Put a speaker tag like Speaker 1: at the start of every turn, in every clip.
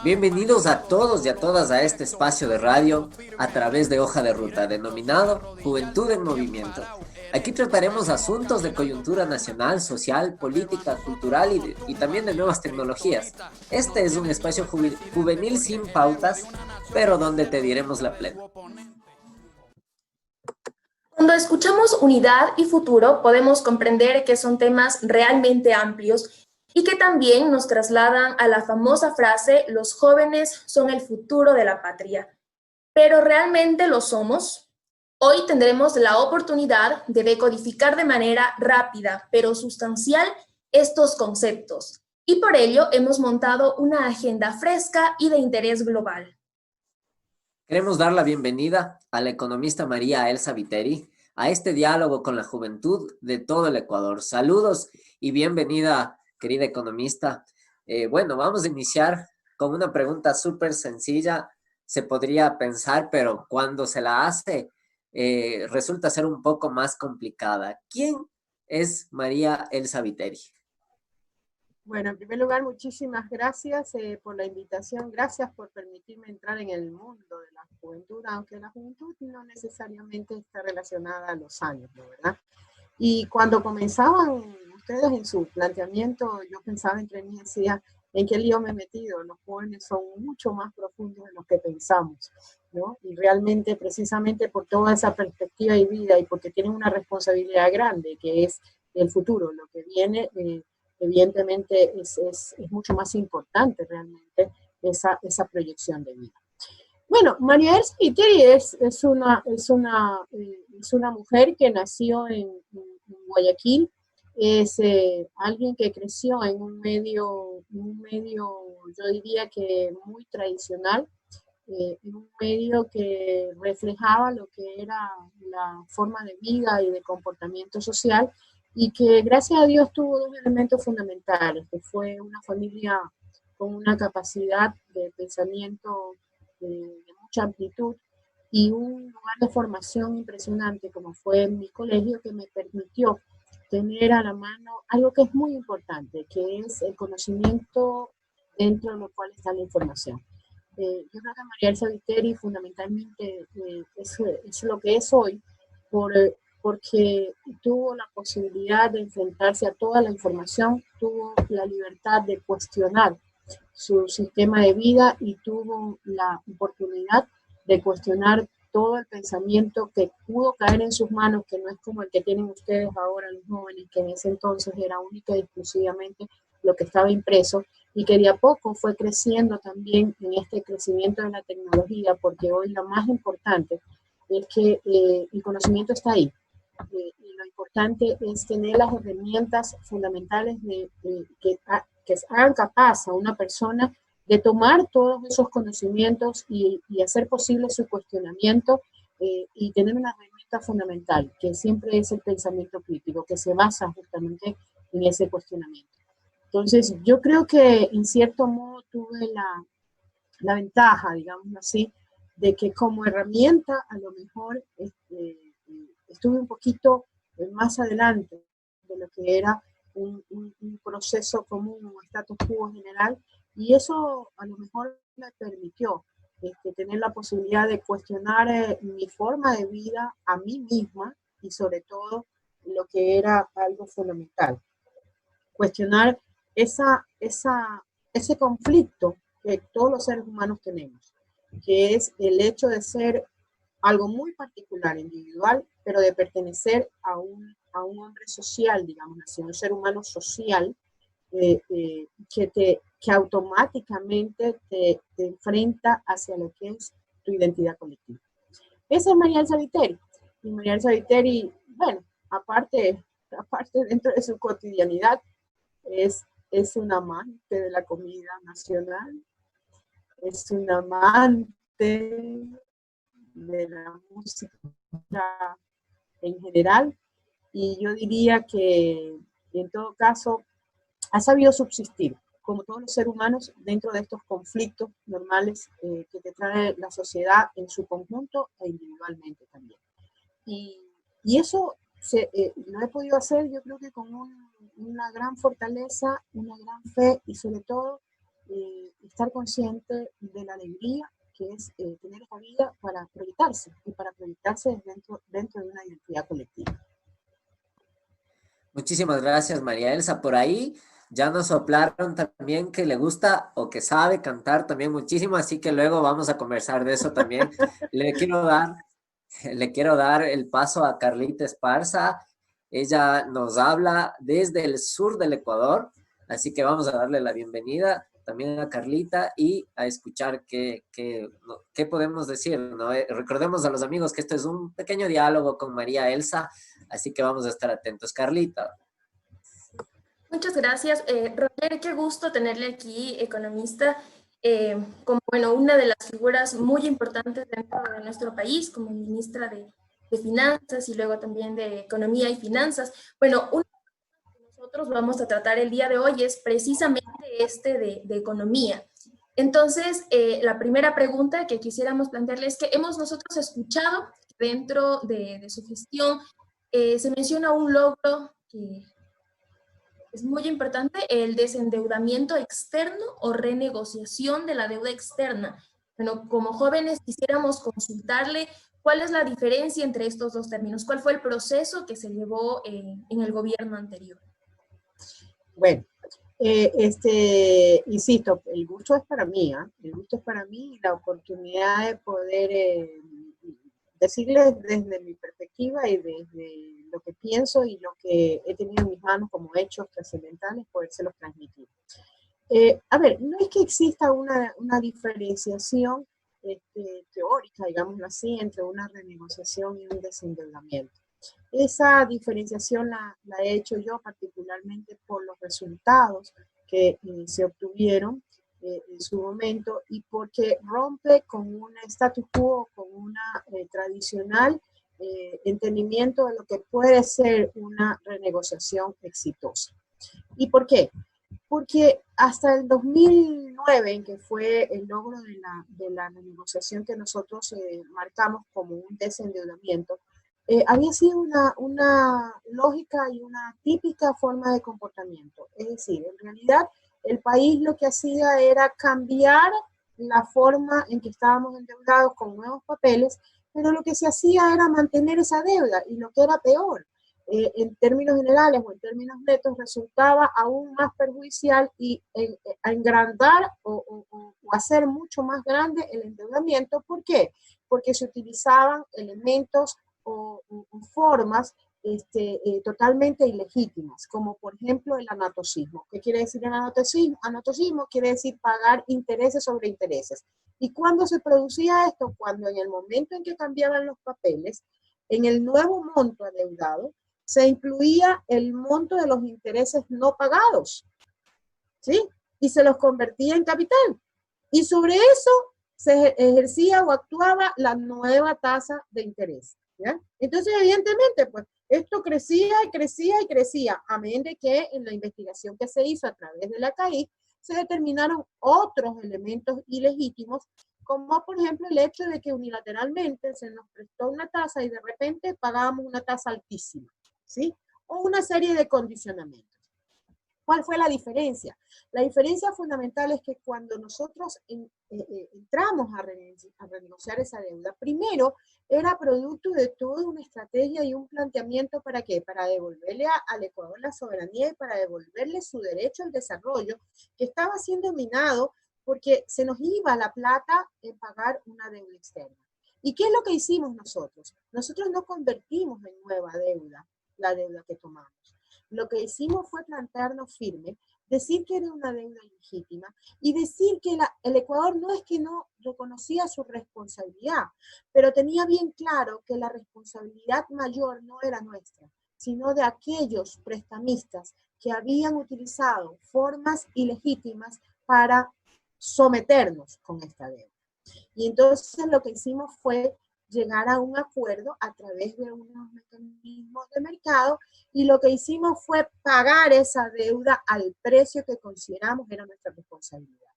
Speaker 1: Bienvenidos a todos y a todas a este espacio de radio a través de Hoja de Ruta, denominado Juventud en Movimiento. Aquí trataremos asuntos de coyuntura nacional, social, política, cultural y también de nuevas tecnologías. Este es un espacio juvenil sin pautas, pero donde te diremos la plena.
Speaker 2: Cuando escuchamos unidad y futuro, podemos comprender que son temas realmente amplios y que también nos trasladan a la famosa frase, los jóvenes son el futuro de la patria. ¿Pero realmente lo somos? Hoy tendremos la oportunidad de decodificar de manera rápida, pero sustancial, estos conceptos. Y por ello hemos montado una agenda fresca y de interés global.
Speaker 1: Queremos dar la bienvenida a la economista María Elsa Viteri a este diálogo con la juventud de todo el Ecuador. Saludos y bienvenida, querida economista. Bueno, vamos a iniciar con una pregunta súper sencilla. Se podría pensar, pero cuando se la hace, resulta ser un poco más complicada. ¿Quién es María Elsa Viteri?
Speaker 3: Bueno, en primer lugar, muchísimas gracias por la invitación. Gracias por permitirme entrar en el mundo de la juventud, aunque la juventud no necesariamente está relacionada a los años, ¿no? ¿Verdad? Y cuando comenzaban ustedes en su planteamiento, yo pensaba entre mí y decía, ¿en qué lío me he metido? Los jóvenes son mucho más profundos de lo que pensamos, ¿no? Y realmente, precisamente por toda esa perspectiva y vida y porque tienen una responsabilidad grande, que es el futuro, lo que viene, evidentemente es mucho más importante realmente esa proyección de vida. Bueno, María Elsa Viteri es una mujer que nació en Guayaquil, es alguien que creció en un medio, yo diría que muy tradicional, en un medio que reflejaba lo que era la forma de vida y de comportamiento social, y que gracias a Dios tuvo dos elementos fundamentales, que fue una familia con una capacidad de pensamiento de mucha amplitud y un lugar de formación impresionante como fue mi colegio, que me permitió tener a la mano algo que es muy importante, que es el conocimiento dentro de lo cual está la información. Yo creo que María Elsa Viteri fundamentalmente es lo que es hoy porque tuvo la posibilidad de enfrentarse a toda la información, tuvo la libertad de cuestionar su sistema de vida y tuvo la oportunidad de cuestionar todo el pensamiento que pudo caer en sus manos, que no es como el que tienen ustedes ahora los jóvenes, que en ese entonces era única y exclusivamente lo que estaba impreso, y que de a poco fue creciendo también en este crecimiento de la tecnología, porque hoy lo más importante es que el conocimiento está ahí. Y lo importante es tener las herramientas fundamentales que hagan capaz a una persona de tomar todos esos conocimientos y hacer posible su cuestionamiento, y tener una herramienta fundamental, que siempre es el pensamiento crítico, que se basa justamente en ese cuestionamiento. Entonces, yo creo que en cierto modo tuve la ventaja, digamos así, de que como herramienta a lo mejor estuve un poquito más adelante de lo que era un proceso común, un status quo general, y eso a lo mejor me permitió tener la posibilidad de cuestionar mi forma de vida a mí misma y sobre todo lo que era algo fundamental, cuestionar ese conflicto que todos los seres humanos tenemos, que es el hecho de ser algo muy particular, individual, pero de pertenecer a un hombre social, digamos así, un ser humano social, que automáticamente te enfrenta hacia lo que es tu identidad colectiva. Esa es María Elsa Viteri. Y María Elsa Viteri, bueno, aparte dentro de su cotidianidad, es un amante de la comida nacional, es un amante de la música en general, y yo diría que en todo caso ha sabido subsistir, como todos los seres humanos, dentro de estos conflictos normales que te trae la sociedad en su conjunto e individualmente también. Y eso lo he podido hacer, yo creo que con una gran fortaleza, una gran fe y sobre todo estar consciente de la alegría que es tener esta vida para proyectarse, y para proyectarse dentro de una identidad colectiva.
Speaker 1: Muchísimas gracias, María Elsa. Por ahí ya nos soplaron también que le gusta o que sabe cantar también muchísimo, así que luego vamos a conversar de eso también. Le quiero dar, le quiero dar el paso a Carlita Esparza. Ella nos habla desde el sur del Ecuador, así que vamos a darle la bienvenida también a Carlita y a escuchar qué podemos decir, ¿no? Recordemos a los amigos que esto es un pequeño diálogo con María Elsa, así que vamos a estar atentos. Carlita.
Speaker 2: Muchas gracias. Roger, qué gusto tenerle aquí, economista, como bueno, una de las figuras muy importantes dentro de nuestro país, como ministra de Finanzas y luego también de Economía y Finanzas. Bueno, una que nosotros vamos a tratar el día de hoy es precisamente de economía. Entonces, la primera pregunta que quisiéramos plantearle es que hemos nosotros escuchado dentro de su gestión, se menciona un logro que es muy importante, el desendeudamiento externo o renegociación de la deuda externa. Bueno, como jóvenes quisiéramos consultarle cuál es la diferencia entre estos dos términos, cuál fue el proceso que se llevó en el gobierno anterior.
Speaker 3: Bueno, insisto, el gusto es para mí, ¿eh? El gusto es para mí, y la oportunidad de poder decirles desde mi perspectiva y desde lo que pienso y lo que he tenido en mis manos como hechos trascendentales, podérselos transmitir. A ver, no es que exista una diferenciación teórica, digámoslo así, entre una renegociación y un desendeudamiento. Esa diferenciación la he hecho yo particularmente por los resultados que se obtuvieron en su momento, y porque rompe con un status quo, con una tradicional entendimiento de lo que puede ser una renegociación exitosa. ¿Y por qué? Porque hasta el 2009, en que fue el logro de la renegociación que nosotros marcamos como un desendeudamiento, había sido una lógica y una típica forma de comportamiento. Es decir, en realidad el país lo que hacía era cambiar la forma en que estábamos endeudados con nuevos papeles, pero lo que se hacía era mantener esa deuda, y lo que era peor, en términos generales o en términos netos, resultaba aún más perjudicial y engrandar o hacer mucho más grande el endeudamiento. ¿Por qué? Porque se utilizaban elementos o formas totalmente ilegítimas, como por ejemplo el anatocismo. ¿Qué quiere decir el anatocismo? Anatocismo quiere decir pagar intereses sobre intereses. ¿Y cuándo se producía esto? Cuando en el momento en que cambiaban los papeles, en el nuevo monto adeudado, se incluía el monto de los intereses no pagados, ¿sí? Y se los convertía en capital. Y sobre eso se ejercía o actuaba la nueva tasa de interés, ¿ya? Entonces, evidentemente, pues, esto crecía y crecía y crecía, a medida de que en la investigación que se hizo a través de la CAIF se determinaron otros elementos ilegítimos, como por ejemplo el hecho de que unilateralmente se nos prestó una tasa y de repente pagábamos una tasa altísima, ¿sí? O una serie de condicionamientos. ¿Cuál fue la diferencia? La diferencia fundamental es que cuando nosotros entramos a renegociar esa deuda, primero era producto de toda una estrategia y un planteamiento. ¿Para qué? Para devolverle al Ecuador la soberanía y para devolverle su derecho al desarrollo, que estaba siendo minado porque se nos iba la plata en pagar una deuda externa. ¿Y qué es lo que hicimos nosotros? Nosotros no convertimos en nueva deuda la deuda que tomamos. Lo que hicimos fue plantearnos firme, decir que era una deuda ilegítima y decir que el Ecuador no es que no reconocía su responsabilidad, pero tenía bien claro que la responsabilidad mayor no era nuestra, sino de aquellos prestamistas que habían utilizado formas ilegítimas para someternos con esta deuda. Y entonces lo que hicimos fue llegar a un acuerdo a través de unos mecanismos de mercado, y lo que hicimos fue pagar esa deuda al precio que consideramos era nuestra responsabilidad.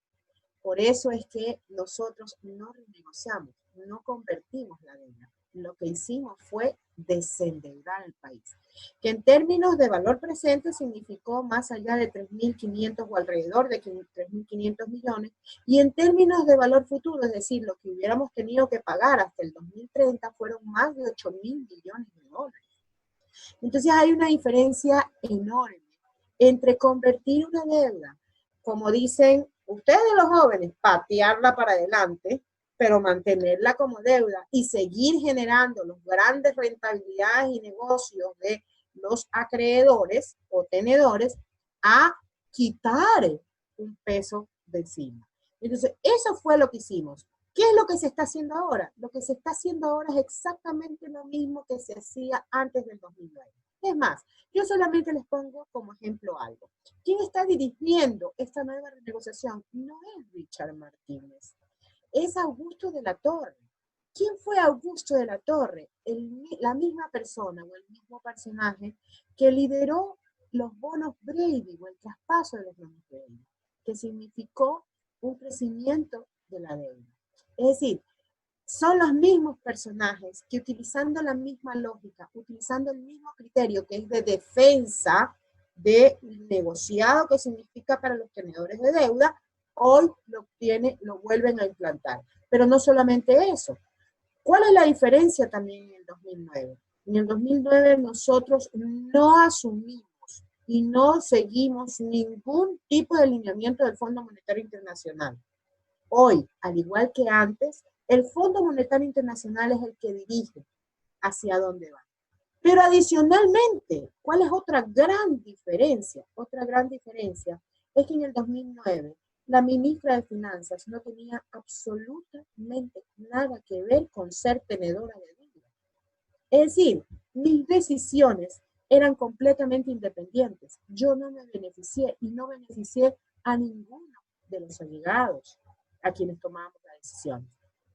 Speaker 3: Por eso es que nosotros no renegociamos, no convertimos la deuda. Lo que hicimos fue desendeudar al país, que en términos de valor presente significó más allá de 3.500 o alrededor de 3.500 millones, y en términos de valor futuro, es decir, lo que hubiéramos tenido que pagar hasta el 2030 fueron más de 8.000 millones de dólares. Entonces hay una diferencia enorme entre convertir una deuda, como dicen ustedes los jóvenes, patearla para adelante, pero mantenerla como deuda y seguir generando las grandes rentabilidades y negocios de los acreedores o tenedores, a quitar un peso de encima. Entonces, eso fue lo que hicimos. ¿Qué es lo que se está haciendo ahora? Lo que se está haciendo ahora es exactamente lo mismo que se hacía antes del 2009. Es más, yo solamente les pongo como ejemplo algo. ¿Quién está dirigiendo esta nueva renegociación? No es Richard Martínez, es Augusto de la Torre. ¿Quién fue Augusto de la Torre? La misma persona o el mismo personaje que lideró los bonos Brady o el traspaso de los bonos Brady, que significó un crecimiento de la deuda. Es decir, son los mismos personajes que, utilizando la misma lógica, utilizando el mismo criterio que es de defensa del negociado que significa para los tenedores de deuda, hoy lo vuelven a implantar. Pero no solamente eso. ¿Cuál es la diferencia también en el 2009? En el 2009 nosotros no asumimos y no seguimos ningún tipo de lineamiento del Fondo Monetario Internacional. Hoy, al igual que antes, el Fondo Monetario Internacional es el que dirige hacia dónde va. Pero adicionalmente, ¿cuál es otra gran diferencia? Otra gran diferencia es que en el 2009 la ministra de Finanzas no tenía absolutamente nada que ver con ser tenedora de deuda. Es decir, mis decisiones eran completamente independientes. Yo no me beneficié y no beneficié a ninguno de los allegados a quienes tomábamos la decisión.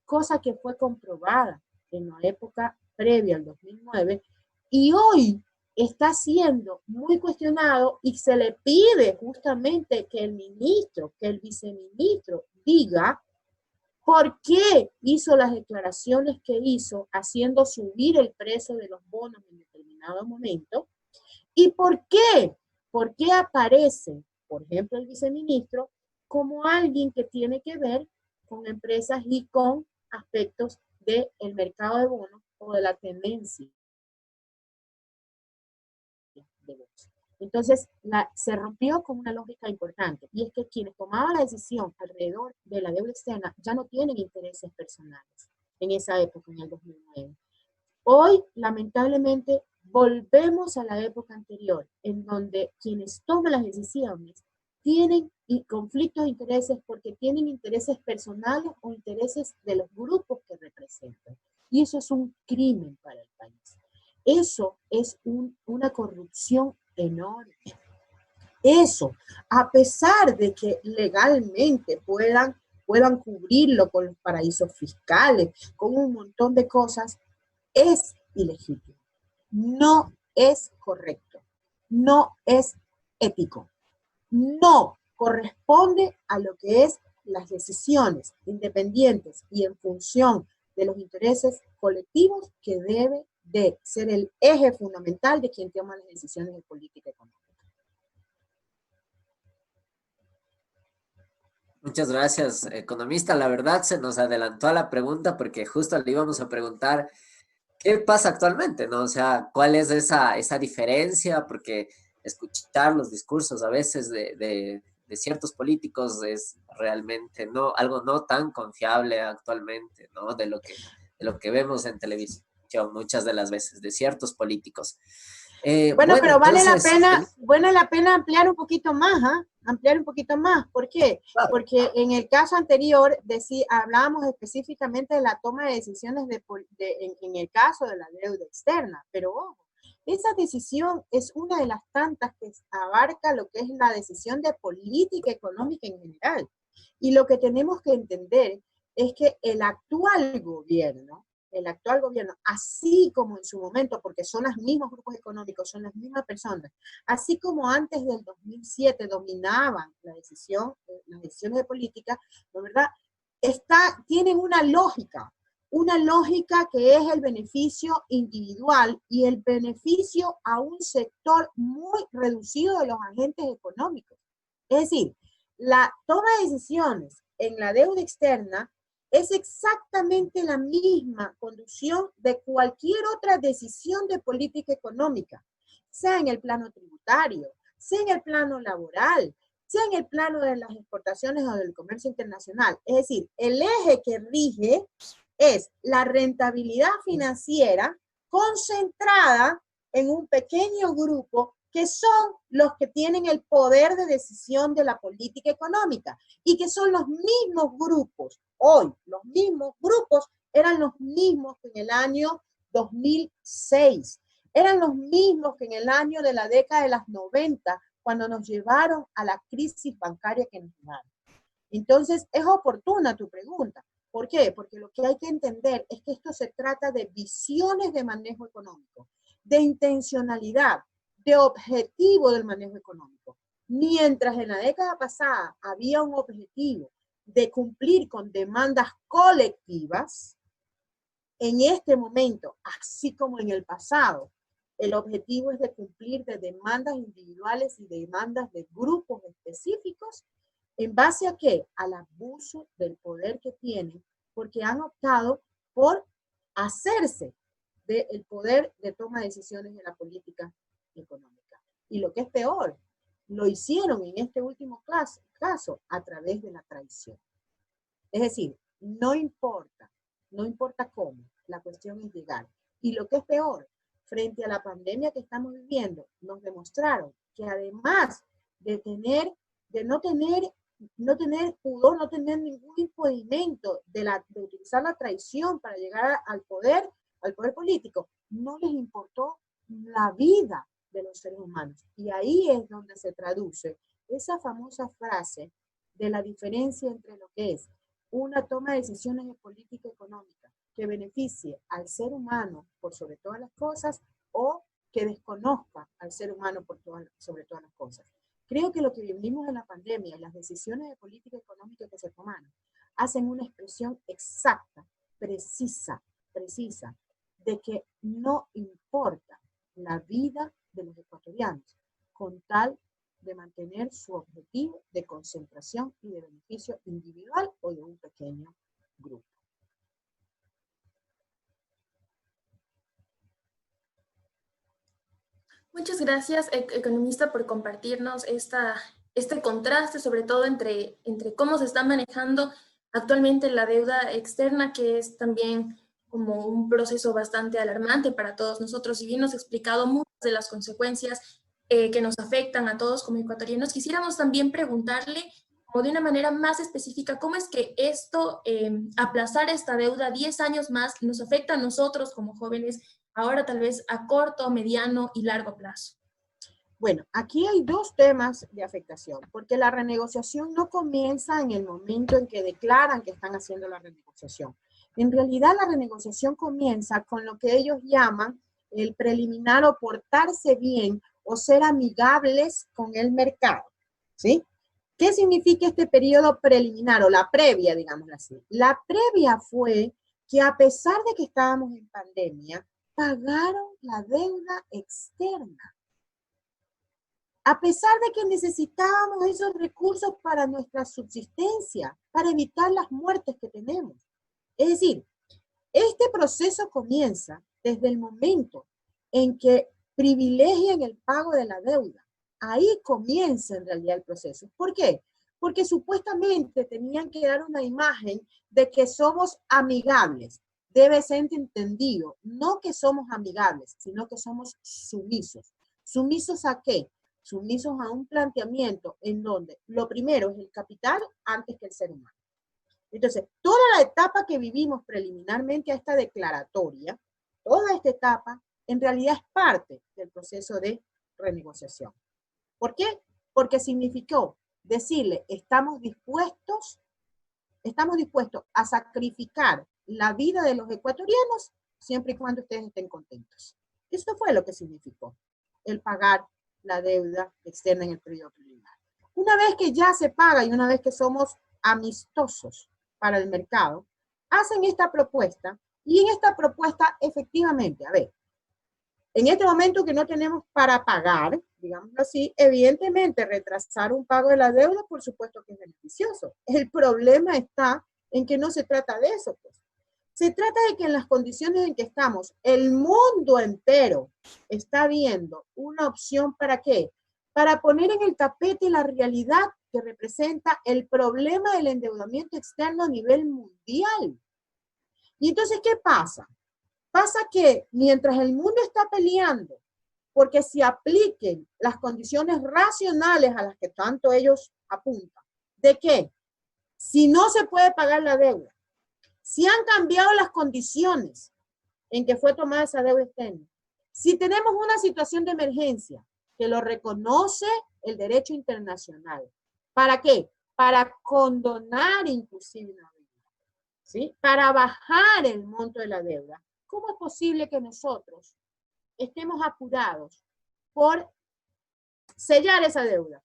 Speaker 3: Cosa que fue comprobada en la época previa al 2009 y hoy está siendo muy cuestionado y se le pide justamente que el ministro, que el viceministro diga por qué hizo las declaraciones que hizo haciendo subir el precio de los bonos en determinado momento y por qué aparece, por ejemplo, el viceministro como alguien que tiene que ver con empresas y con aspectos del mercado de bonos o de la tendencia de bonos. Entonces, se rompió con una lógica importante, y es que quienes tomaban la decisión alrededor de la deuda externa ya no tienen intereses personales en esa época, en el 2009. Hoy, lamentablemente, volvemos a la época anterior, en donde quienes toman las decisiones tienen conflictos de intereses porque tienen intereses personales o intereses de los grupos que representan. Y eso es un crimen para el país. Eso es una corrupción enorme. Eso, a pesar de que legalmente puedan cubrirlo con los paraísos fiscales, con un montón de cosas, es ilegítimo. No es correcto. No es ético. No corresponde a lo que es las decisiones independientes y en función de los intereses colectivos que debe de ser el eje fundamental de quien toma las decisiones de política económica.
Speaker 1: Muchas gracias, economista. La verdad se nos adelantó a la pregunta porque justo le íbamos a preguntar qué pasa actualmente, ¿no? O sea, ¿cuál es esa diferencia? Porque escuchar los discursos a veces de ciertos políticos es realmente algo no tan confiable actualmente, ¿no? De lo que vemos en televisión muchas de las veces, de ciertos políticos.
Speaker 3: Bueno, pero
Speaker 1: entonces,
Speaker 3: vale la pena ampliar un poquito más, ¿ah? Ampliar un poquito más. ¿Por qué?
Speaker 1: claro.
Speaker 3: Porque en el caso anterior hablábamos específicamente de la toma de decisiones en el caso de la deuda externa, pero ojo, esa decisión es una de las tantas que abarca lo que es la decisión de política económica en general. Y lo que tenemos que entender es que el actual gobierno, así como en su momento, porque son los mismos grupos económicos, son las mismas personas, así como antes del 2007 dominaban las decisiones de política, ¿no, verdad? Tienen una lógica, una lógica que es el beneficio individual y el beneficio a un sector muy reducido de los agentes económicos. Es decir, la toma de decisiones en la deuda externa es exactamente la misma conducción de cualquier otra decisión de política económica, sea en el plano tributario, sea en el plano laboral, sea en el plano de las exportaciones o del comercio internacional. Es decir, el eje que rige es la rentabilidad financiera concentrada en un pequeño grupo que son los que tienen el poder de decisión de la política económica y que son los mismos grupos. Hoy, los mismos grupos eran los mismos que en el año 2006. Eran los mismos que en el año de la década de las 90, cuando nos llevaron a la crisis bancaria que nos llevaron. Entonces, es oportuna tu pregunta. ¿Por qué? Porque lo que hay que entender es que esto se trata de visiones de manejo económico, de intencionalidad, de objetivo del manejo económico. Mientras en la década pasada había un objetivo de cumplir con demandas colectivas, en este momento, así como en el pasado, el objetivo es de cumplir de demandas individuales y demandas de grupos específicos. ¿En base a qué? Al abuso del poder que tienen, porque han optado por hacerse del poder de toma de decisiones de la política económica. Y lo que es peor, lo hicieron en este último caso a través de la traición. Es decir, no importa cómo, la cuestión es llegar. Y lo que es peor, frente a la pandemia que estamos viviendo, nos demostraron que además de no tener pudor, no tener ningún impedimento de utilizar la traición para llegar al poder político, no les importó la vida de los seres humanos. Y ahí es donde se traduce esa famosa frase de la diferencia entre lo que es una toma de decisiones de política económica que beneficie al ser humano por sobre todas las cosas o que desconozca al ser humano sobre todas las cosas. Creo que lo que vivimos en la pandemia y las decisiones de política económica que se tomaron hacen una expresión exacta, precisa, de que no importa la vida de los ecuatorianos con tal de mantener su objetivo de concentración y de beneficio individual o de un pequeño grupo.
Speaker 2: Muchas gracias, economista, por compartirnos este contraste, sobre todo entre cómo se está manejando actualmente la deuda externa, que es también como un proceso bastante alarmante para todos nosotros. Y bien nos ha explicado muchas de las consecuencias que nos afectan a todos como ecuatorianos. Quisiéramos también preguntarle, como de una manera más específica, ¿cómo es que esto, aplazar esta deuda 10 años más, nos afecta a nosotros como jóvenes, ahora tal vez a corto, mediano y largo plazo?
Speaker 3: Bueno, aquí hay dos temas de afectación, porque la renegociación no comienza en el momento en que declaran que están haciendo la renegociación. En realidad, la renegociación comienza con lo que ellos llaman el preliminar o portarse bien o ser amigables con el mercado, ¿sí? ¿Qué significa este periodo preliminar o la previa, digámoslo así? La previa fue que a pesar de que estábamos en pandemia, pagaron la deuda externa. A pesar de que necesitábamos esos recursos para nuestra subsistencia, para evitar las muertes que tenemos. Es decir, este proceso comienza desde el momento en que privilegian el pago de la deuda. Ahí comienza en realidad el proceso. ¿Por qué? Porque supuestamente tenían que dar una imagen de que somos amigables. Debe ser entendido, no que somos amigables, sino que somos sumisos. ¿Sumisos a qué? Sumisos a un planteamiento en donde lo primero es el capital antes que el ser humano. Entonces, toda la etapa que vivimos preliminarmente a esta declaratoria, toda esta etapa, en realidad es parte del proceso de renegociación. ¿Por qué? Porque significó decirle, estamos dispuestos a sacrificar la vida de los ecuatorianos siempre y cuando ustedes estén contentos. Eso fue lo que significó el pagar la deuda externa en el periodo preliminar. Una vez que ya se paga y una vez que somos amistosos para el mercado, hacen esta propuesta y en esta propuesta efectivamente, a ver, en este momento que no tenemos para pagar, digámoslo así, evidentemente retrasar un pago de la deuda, por supuesto que es beneficioso. El problema está en que no se trata de eso, pues. Se trata de que en las condiciones en que estamos, el mundo entero está viendo una opción ¿para qué? Para poner en el tapete la realidad que representa el problema del endeudamiento externo a nivel mundial. Y entonces, ¿qué pasa? Pasa que mientras el mundo está peleando porque se apliquen las condiciones racionales a las que tanto ellos apuntan, ¿de qué? Si no se puede pagar la deuda, si han cambiado las condiciones en que fue tomada esa deuda externa, si tenemos una situación de emergencia que lo reconoce el derecho internacional, ¿para qué? Para condonar inclusive una deuda, ¿sí? Para bajar el monto de la deuda. ¿Cómo es posible que nosotros estemos apurados por sellar esa deuda?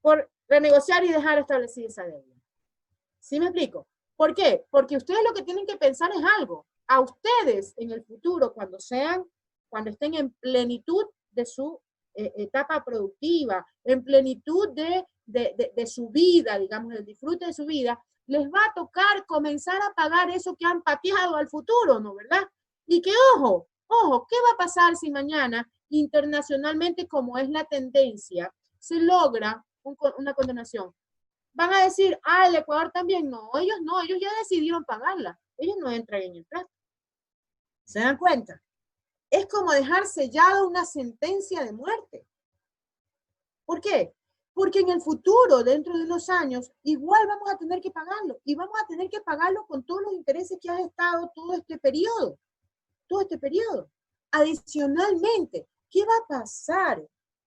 Speaker 3: Por renegociar y dejar establecida esa deuda. ¿Sí me explico? ¿Por qué? Porque ustedes lo que tienen que pensar es algo. A ustedes en el futuro, cuando estén en plenitud de su etapa productiva, en plenitud de su vida, digamos, el disfrute de su vida, les va a tocar comenzar a pagar eso que han pateado al futuro, ¿no? ¿Verdad? Y que, ojo, ¿qué va a pasar si mañana internacionalmente, como es la tendencia, se logra una condonación? Van a decir, el Ecuador también. No, ellos ya decidieron pagarla. Ellos no entran en el trato. ¿Se dan cuenta? Es como dejar sellado una sentencia de muerte. ¿Por qué? Porque en el futuro, dentro de unos años, igual vamos a tener que pagarlo. Y vamos a tener que pagarlo con todos los intereses que has estado todo este periodo. Todo este periodo. Adicionalmente, ¿qué va a pasar?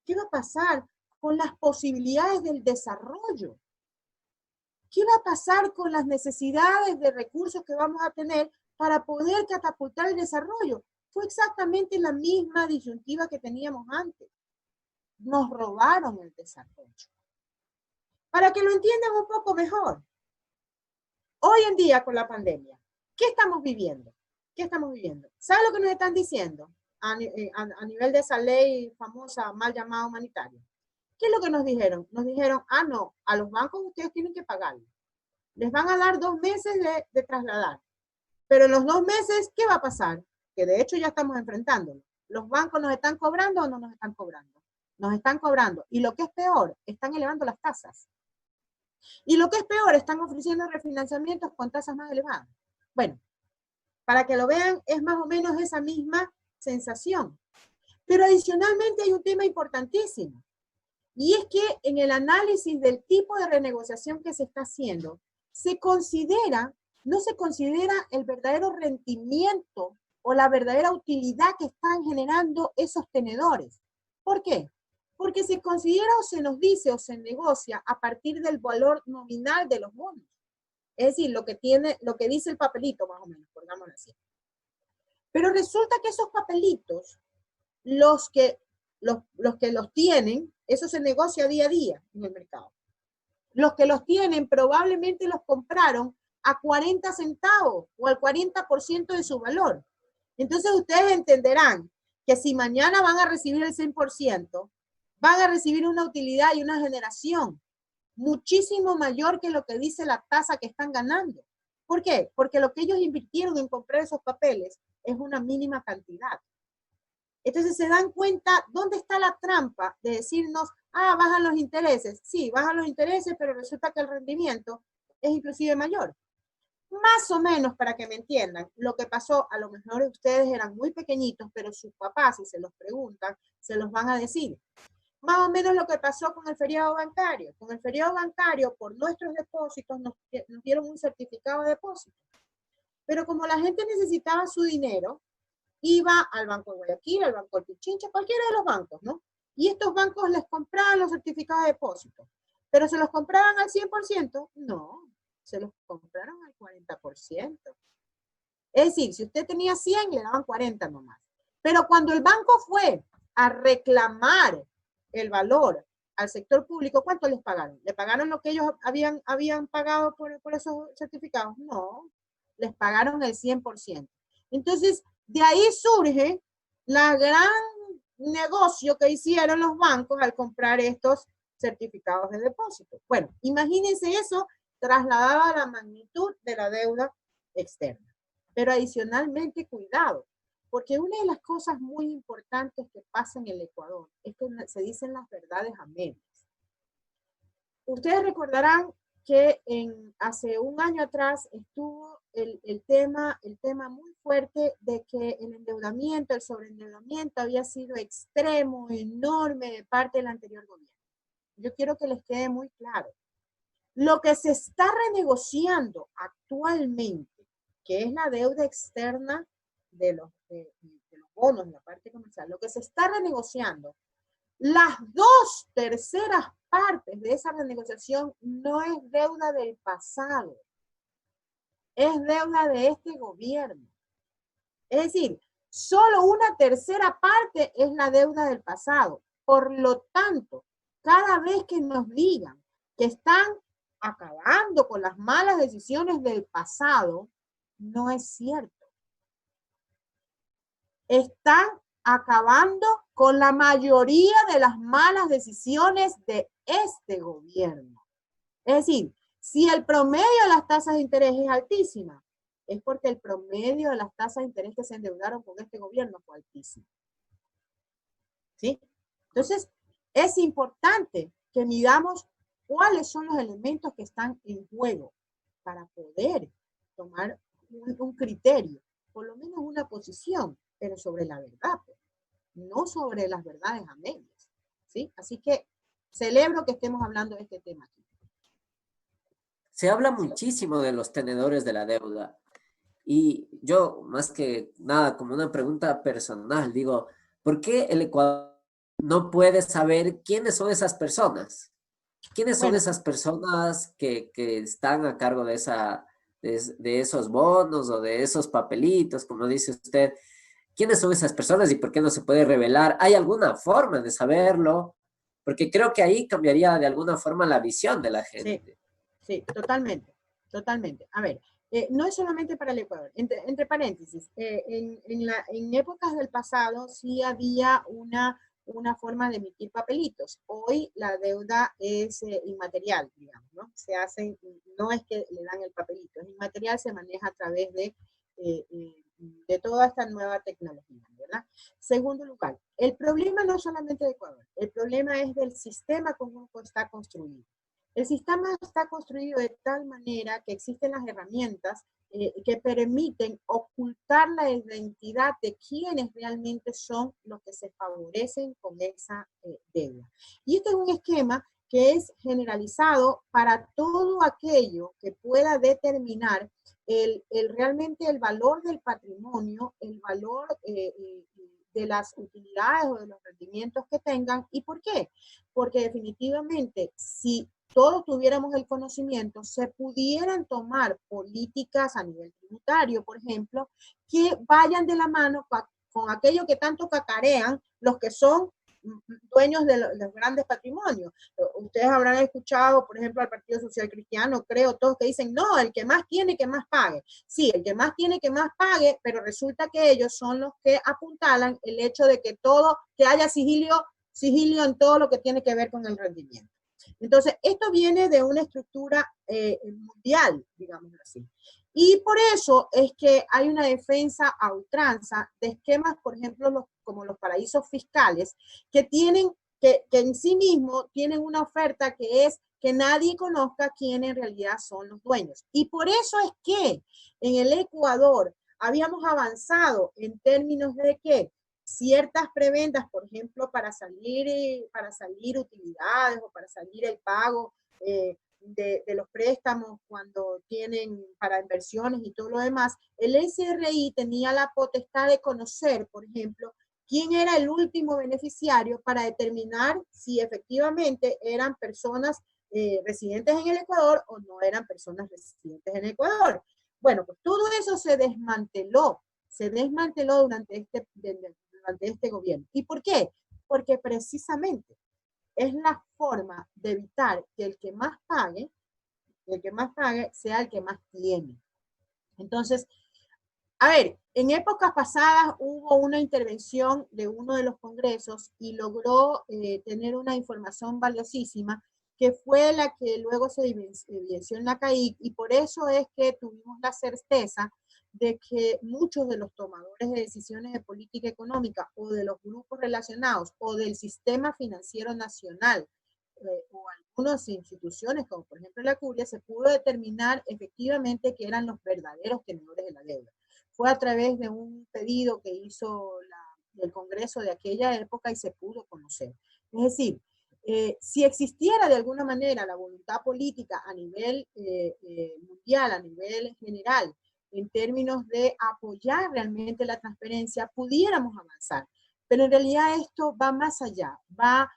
Speaker 3: ¿Qué va a pasar con las posibilidades del desarrollo? ¿Qué va a pasar con las necesidades de recursos que vamos a tener para poder catapultar el desarrollo? Fue exactamente la misma disyuntiva que teníamos antes. Nos robaron el desarrollo. Para que lo entiendan un poco mejor, hoy en día con la pandemia, ¿qué estamos viviendo? ¿Qué estamos viviendo? ¿Saben lo que nos están diciendo a nivel de esa ley famosa mal llamada humanitaria? ¿Qué es lo que nos dijeron? Nos dijeron, no, a los bancos ustedes tienen que pagarlo. Les van a dar 2 meses de trasladar. Pero en los 2 meses, ¿qué va a pasar? Que de hecho ya estamos enfrentándolo. ¿Los bancos nos están cobrando o no nos están cobrando? Nos están cobrando. Y lo que es peor, están elevando las tasas. Y lo que es peor, están ofreciendo refinanciamientos con tasas más elevadas. Bueno, para que lo vean, es más o menos esa misma sensación. Pero adicionalmente hay un tema importantísimo. Y es que en el análisis del tipo de renegociación que se está haciendo, no se considera el verdadero rendimiento o la verdadera utilidad que están generando esos tenedores. ¿Por qué? Porque se considera o se nos dice o se negocia a partir del valor nominal de los bonos. Es decir, lo que dice el papelito, más o menos, pongámoslo así. Pero resulta que esos papelitos, los que los tienen, eso se negocia día a día en el mercado. Los que los tienen probablemente los compraron a 40 centavos o al 40% de su valor. Entonces ustedes entenderán que si mañana van a recibir el 100%, van a recibir una utilidad y una generación muchísimo mayor que lo que dice la tasa que están ganando. ¿Por qué? Porque lo que ellos invirtieron en comprar esos papeles es una mínima cantidad. Entonces se dan cuenta dónde está la trampa de decirnos, bajan los intereses. Sí, bajan los intereses, pero resulta que el rendimiento es inclusive mayor. Más o menos, para que me entiendan, lo que pasó, a lo mejor ustedes eran muy pequeñitos, pero sus papás, si se los preguntan, se los van a decir. Más o menos lo que pasó con el feriado bancario. Con el feriado bancario, por nuestros depósitos, nos dieron un certificado de depósito. Pero como la gente necesitaba su dinero, iba al Banco de Guayaquil, al Banco de Pichincha, cualquiera de los bancos, ¿no? Y estos bancos les compraban los certificados de depósito. ¿Pero se los compraban al 100%? No, se los compraron al 40%. Es decir, si usted tenía 100, le daban 40 nomás. Pero cuando el banco fue a reclamar el valor al sector público, ¿cuánto les pagaron? ¿Le pagaron lo que ellos habían pagado por esos certificados? No, les pagaron el 100%. Entonces, de ahí surge la gran negocio que hicieron los bancos al comprar estos certificados de depósito. Bueno, imagínense eso trasladado a la magnitud de la deuda externa. Pero adicionalmente, cuidado, porque una de las cosas muy importantes que pasa en el Ecuador es que se dicen las verdades a medias. Ustedes recordarán que hace un año atrás estuvo el tema muy fuerte de que el endeudamiento, el sobreendeudamiento había sido extremo, enorme de parte del anterior gobierno. Yo quiero que les quede muy claro. Lo que se está renegociando actualmente, que es la deuda externa de los bonos en la parte comercial, lo que se está renegociando, las 2/3 partes de esa renegociación no es deuda del pasado, es deuda de este gobierno. Es decir, solo 1/3 parte es la deuda del pasado. Por lo tanto, cada vez que nos digan que están acabando con las malas decisiones del pasado, no es cierto. Están acabando con la mayoría de las malas decisiones de este gobierno. Es decir, si el promedio de las tasas de interés es altísima, es porque el promedio de las tasas de interés que se endeudaron con este gobierno fue altísimo. ¿Sí? Entonces, es importante que midamos cuáles son los elementos que están en juego para poder tomar un criterio, por lo menos una posición, pero sobre la verdad, no sobre las verdades a medias. ¿Sí? Así que celebro que estemos hablando de este tema aquí.
Speaker 1: Se habla muchísimo de los tenedores de la deuda. Y yo, más que nada, como una pregunta personal, digo, ¿por qué el Ecuador no puede saber quiénes son esas personas? ¿Quiénes son
Speaker 3: Bueno,
Speaker 1: esas personas que están a cargo de de esos bonos o de esos papelitos, como dice usted? ¿Quiénes son esas personas y por qué no se puede revelar? ¿Hay alguna forma de saberlo? Porque creo que ahí cambiaría de alguna forma la visión de la
Speaker 3: sí,
Speaker 1: gente.
Speaker 3: sí, totalmente, totalmente. A ver, no es solamente para el Ecuador. Entre paréntesis, en épocas del pasado sí había una forma de emitir papelitos. Hoy la deuda es inmaterial, digamos, ¿no? Se hacen, no es que le dan el papelito, es inmaterial, se maneja a través de toda esta nueva tecnología, ¿verdad? Segundo lugar, el problema no es solamente de Ecuador, el problema es del sistema como está construido. El sistema está construido de tal manera que existen las herramientas que permiten ocultar la identidad de quienes realmente son los que se favorecen con esa deuda. Y este es un esquema que es generalizado para todo aquello que pueda determinar realmente el valor del patrimonio, el valor de las utilidades o de los rendimientos que tengan. ¿Y por qué? Porque definitivamente, si todos tuviéramos el conocimiento, se pudieran tomar políticas a nivel tributario, por ejemplo, que vayan de la mano con aquello que tanto cacarean los que son dueños de los grandes patrimonios. Ustedes habrán escuchado, por ejemplo, al Partido Social Cristiano, creo, todos que dicen, no, el que más tiene, que más pague. Sí, el que más tiene, que más pague, pero resulta que ellos son los que apuntalan el hecho de que que haya sigilio en todo lo que tiene que ver con el rendimiento. Entonces, esto viene de una estructura mundial, digámoslo así. Y por eso es que hay una defensa a ultranza de esquemas, por ejemplo, como los paraísos fiscales, que en sí mismo tienen una oferta que es que nadie conozca quiénes en realidad son los dueños. Y por eso es que en el Ecuador habíamos avanzado en términos de que ciertas preventas, por ejemplo, para salir utilidades o para salir el pago de los préstamos cuando tienen para inversiones y todo lo demás, el SRI tenía la potestad de conocer, por ejemplo, quién era el último beneficiario para determinar si efectivamente eran personas residentes en el Ecuador o no eran personas residentes en el Ecuador. Bueno, pues todo eso se desmanteló durante este gobierno. ¿Y por qué? Porque precisamente es la forma de evitar que el que más pague sea el que más tiene. Entonces, a ver, en épocas pasadas hubo una intervención de uno de los congresos y logró tener una información valiosísima, que fue la que luego se evidenció en la CAIC, y por eso es que tuvimos la certeza de que muchos de los tomadores de decisiones de política económica o de los grupos relacionados o del sistema financiero nacional o algunas instituciones como por ejemplo la Curia, se pudo determinar efectivamente que eran los verdaderos tenedores de la deuda. Fue a través de un pedido que hizo el Congreso de aquella época y se pudo conocer. Es decir, si existiera de alguna manera la voluntad política a nivel mundial, a nivel general, en términos de apoyar realmente la transparencia, pudiéramos avanzar. Pero en realidad esto va más allá, va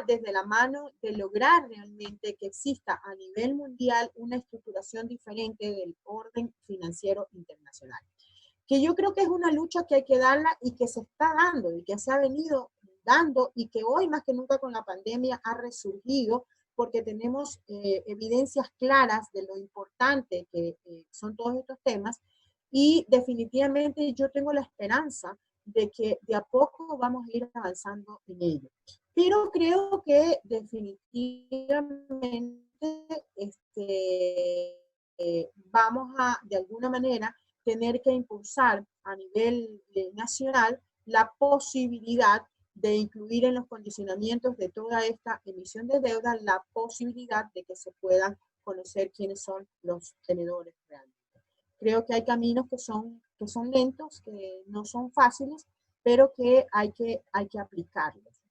Speaker 3: desde la mano de lograr realmente que exista a nivel mundial una estructuración diferente del orden financiero internacional. Que yo creo que es una lucha que hay que darla y que se está dando y que se ha venido dando y que hoy más que nunca con la pandemia ha resurgido porque tenemos evidencias claras de lo importante que son todos estos temas y definitivamente yo tengo la esperanza de que de a poco vamos a ir avanzando en ello. Pero creo que definitivamente vamos a, de alguna manera, tener que impulsar a nivel nacional la posibilidad de incluir en los condicionamientos de toda esta emisión de deuda la posibilidad de que se puedan conocer quiénes son los tenedores realmente. Creo que hay caminos que son lentos, que no son fáciles, pero que hay que aplicarlos,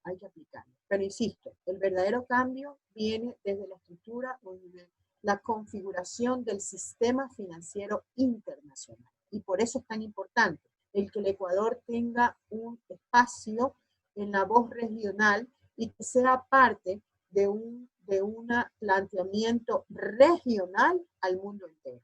Speaker 3: Pero insisto, el verdadero cambio viene desde la estructura o desde la configuración del sistema financiero internacional. Y por eso es tan importante el que el Ecuador tenga un espacio en la voz regional y que sea parte de un planteamiento regional al mundo entero.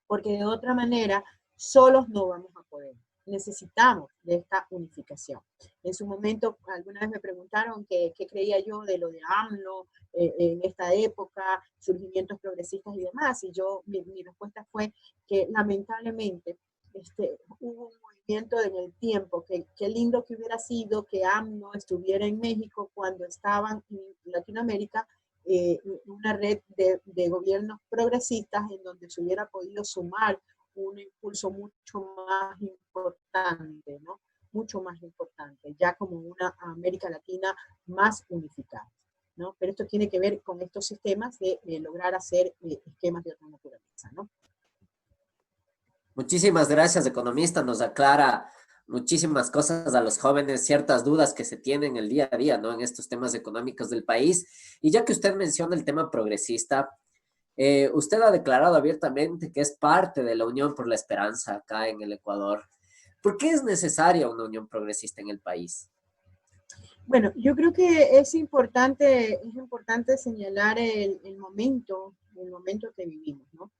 Speaker 3: Porque de otra manera, solos no vamos a poder. Necesitamos de esta unificación. En su momento, alguna vez me preguntaron qué creía yo de lo de AMLO en esta época, surgimientos progresistas y demás, y mi respuesta fue que lamentablemente hubo un movimiento en el tiempo, que qué lindo que hubiera sido que AMLO estuviera en México cuando estaban en Latinoamérica, una red de gobiernos progresistas en donde se hubiera podido sumar un impulso mucho más importante, ¿no? Mucho más importante, ya como una América Latina más unificada, ¿no? Pero esto tiene que ver con estos sistemas de lograr hacer esquemas de otra naturaleza, ¿no?
Speaker 1: Muchísimas gracias, economista. Nos aclara muchísimas cosas a los jóvenes, ciertas dudas que se tienen el día a día, ¿no? En estos temas económicos del país. Y ya que usted menciona el tema progresista, usted ha declarado abiertamente que es parte de la Unión por la Esperanza acá en el Ecuador. ¿Por qué es necesaria una unión progresista en el país?
Speaker 3: Bueno, yo creo que es importante señalar el momento que vivimos, ¿no?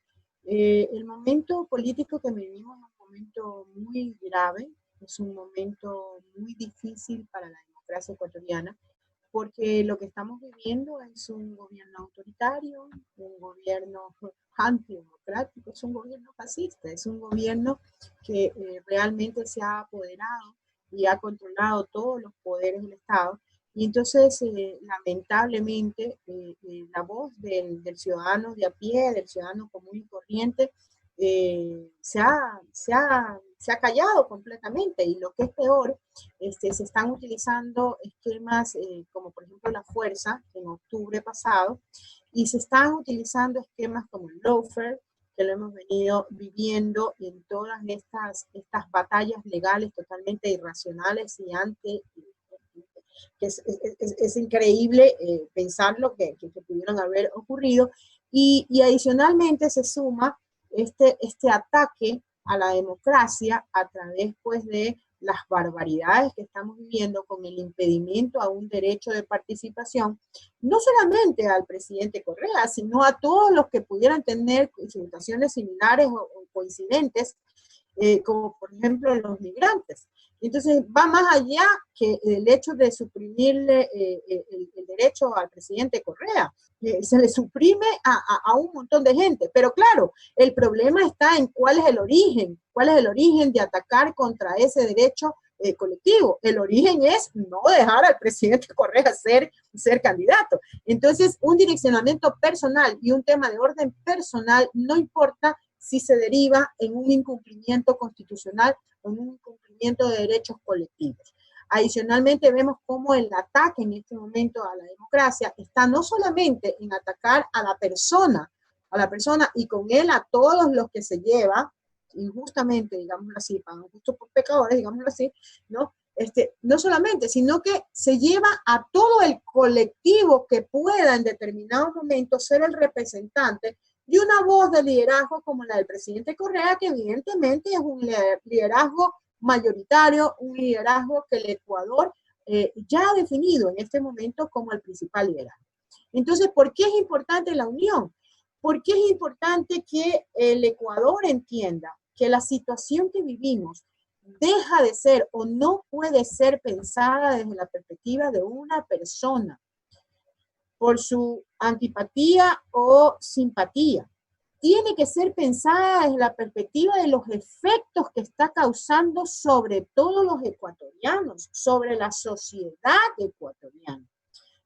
Speaker 3: El momento político que vivimos es un momento muy grave, es un momento muy difícil para la democracia ecuatoriana, porque lo que estamos viviendo es un gobierno autoritario, un gobierno antidemocrático, es un gobierno fascista, es un gobierno que realmente se ha apoderado y ha controlado todos los poderes del Estado. Y entonces, lamentablemente, la voz del ciudadano de a pie, del ciudadano común y corriente, se ha callado completamente. Y lo que es peor, se están utilizando esquemas como por ejemplo la fuerza en octubre pasado, y se están utilizando esquemas como el lawfare, que lo hemos venido viviendo en todas estas batallas legales totalmente irracionales y que es increíble pensar lo que pudieron haber ocurrido. Y adicionalmente se suma este ataque a la democracia a través pues de las barbaridades que estamos viviendo con el impedimento a un derecho de participación, no solamente al presidente Correa, sino a todos los que pudieran tener situaciones similares o coincidentes, como por ejemplo los migrantes. Entonces va más allá que el hecho de suprimirle el derecho al presidente Correa. Se le suprime a un montón de gente, pero claro, el problema está en cuál es el origen de atacar contra ese derecho colectivo. El origen es no dejar al presidente Correa ser candidato. Entonces, un direccionamiento personal y un tema de orden personal no importa si se deriva en un incumplimiento constitucional o en un incumplimiento de derechos colectivos. Adicionalmente, vemos cómo el ataque en este momento a la democracia está no solamente en atacar a la persona y con él a todos los que se lleva injustamente, digámoslo así, pagan justos por pecadores, digámoslo así, ¿no? No solamente, sino que se lleva a todo el colectivo que pueda en determinado momento ser el representante de una voz de liderazgo como la del presidente Correa, que evidentemente es un liderazgo mayoritario, un liderazgo que el Ecuador ya ha definido en este momento como el principal liderazgo. Entonces, ¿por qué es importante la unión? Porque es importante que el Ecuador entienda que la situación que vivimos deja de ser o no puede ser pensada desde la perspectiva de una persona por su antipatía o simpatía. Tiene que ser pensada desde la perspectiva de los efectos que está causando sobre todos los ecuatorianos, sobre la sociedad ecuatoriana.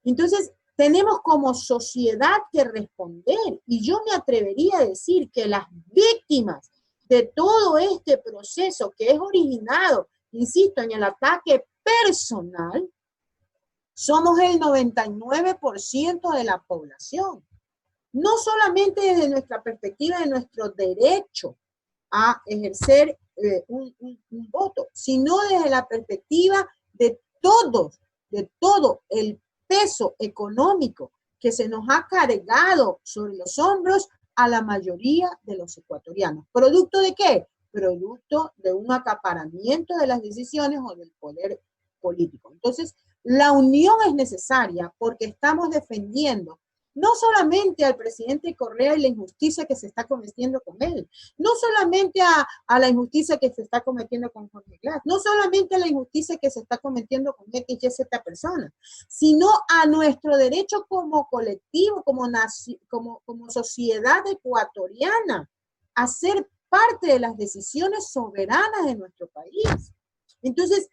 Speaker 3: Entonces, tenemos como sociedad que responder, y yo me atrevería a decir que las víctimas de todo este proceso que es originado, insisto, en el ataque personal, somos el 99% de la población. No solamente desde nuestra perspectiva de nuestro derecho a ejercer un voto, sino desde la perspectiva de todo el peso económico que se nos ha cargado sobre los hombros a la mayoría de los ecuatorianos. ¿Producto de qué? Producto de un acaparamiento de las decisiones o del poder político. Entonces, la unión es necesaria porque estamos defendiendo no solamente al presidente Correa y la injusticia que se está cometiendo con él, no solamente a la injusticia que se está cometiendo con Jorge Glass, no solamente a la injusticia que se está cometiendo con X y Z persona, sino a nuestro derecho como colectivo, como sociedad ecuatoriana, a ser parte de las decisiones soberanas de nuestro país. Entonces,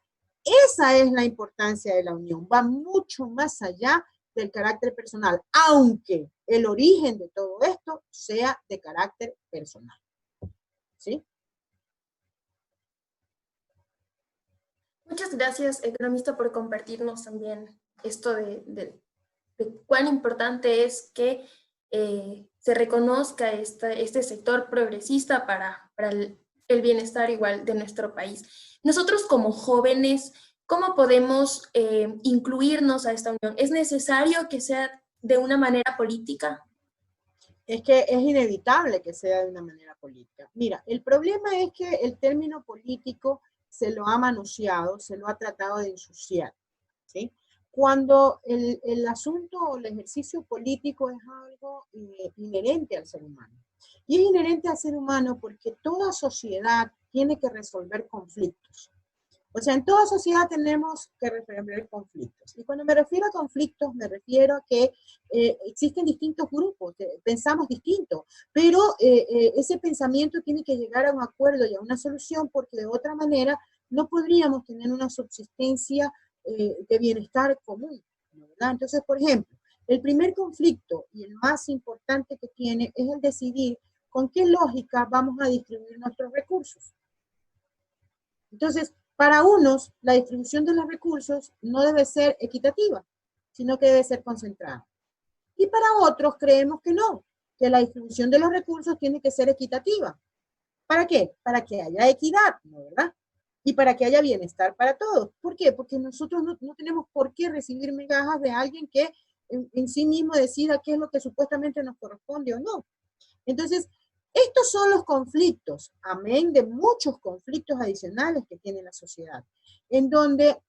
Speaker 3: esa es la importancia de la unión, va mucho más allá del carácter personal, aunque el origen de todo esto sea de carácter personal. ¿Sí?
Speaker 2: Muchas gracias, economista, por compartirnos también esto de cuán importante es que se reconozca este sector progresista para el bienestar igual de nuestro país. Nosotros como jóvenes, ¿cómo podemos incluirnos a esta unión? ¿Es necesario que sea de una manera política?
Speaker 3: Es que es inevitable que sea de una manera política. Mira, el problema es que el término político se lo ha manoseado, se lo ha tratado de ensuciar, ¿sí? Cuando el asunto o el ejercicio político es algo inherente al ser humano. Y es inherente al ser humano porque toda sociedad tiene que resolver conflictos. O sea, en toda sociedad tenemos que resolver conflictos. Y cuando me refiero a conflictos, me refiero a que existen distintos grupos, pensamos distinto, pero ese pensamiento tiene que llegar a un acuerdo y a una solución, porque de otra manera no podríamos tener una subsistencia de bienestar común, ¿verdad? Entonces, por ejemplo, el primer conflicto y el más importante que tiene es el decidir con qué lógica vamos a distribuir nuestros recursos. Entonces, para unos, la distribución de los recursos no debe ser equitativa, sino que debe ser concentrada. Y para otros creemos que no, que la distribución de los recursos tiene que ser equitativa. ¿Para qué? Para que haya equidad, ¿no, verdad? Y para que haya bienestar para todos. ¿Por qué? Porque nosotros no tenemos por qué recibir migajas de alguien que en sí mismo decida qué es lo que supuestamente nos corresponde o no. Entonces, estos son los conflictos, amén, de muchos conflictos adicionales que tiene la sociedad, en donde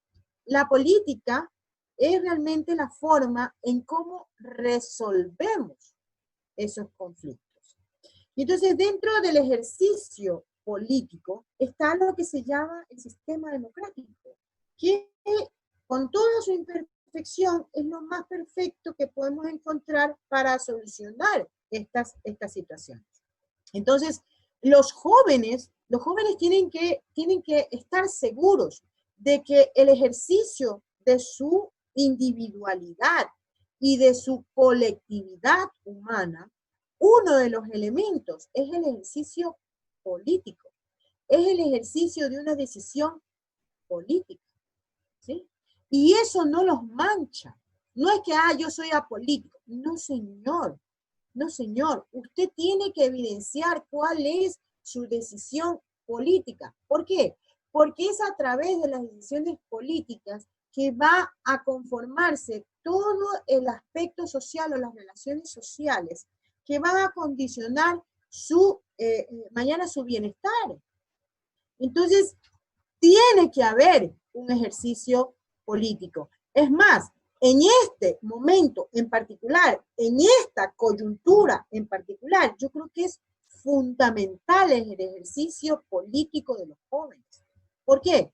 Speaker 3: la política es realmente la forma en cómo resolvemos esos conflictos. Y entonces, dentro del ejercicio político está lo que se llama el sistema democrático, que con toda su imperfección es lo más perfecto que podemos encontrar para solucionar estas situaciones. Entonces, los jóvenes tienen que estar seguros de que el ejercicio de su individualidad y de su colectividad humana, uno de los elementos es el ejercicio político, es el ejercicio de una decisión política, ¿sí? Y eso no los mancha. No es que, yo soy apolítico. No, señor. No, señor. Usted tiene que evidenciar cuál es su decisión política. ¿Por qué? Porque es a través de las decisiones políticas que va a conformarse todo el aspecto social o las relaciones sociales que van a condicionar mañana su bienestar. Entonces, tiene que haber un ejercicio político. Es más, en este momento en particular, en esta coyuntura en particular, yo creo que es fundamental el ejercicio político de los jóvenes. ¿Por qué?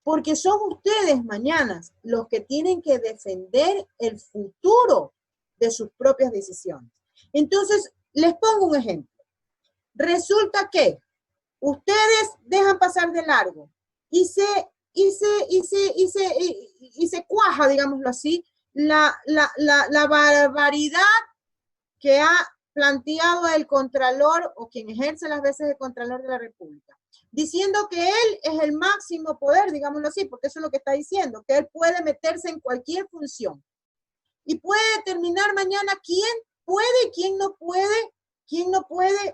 Speaker 3: Porque son ustedes mañana los que tienen que defender el futuro de sus propias decisiones. Entonces, les pongo un ejemplo. Resulta que ustedes dejan pasar de largo y se cuaja, digámoslo así, la barbaridad que ha planteado el Contralor o quien ejerce las veces de Contralor de la República, diciendo que él es el máximo poder, digámoslo así, porque eso es lo que está diciendo, que él puede meterse en cualquier función y puede determinar mañana quién puede, quién no puede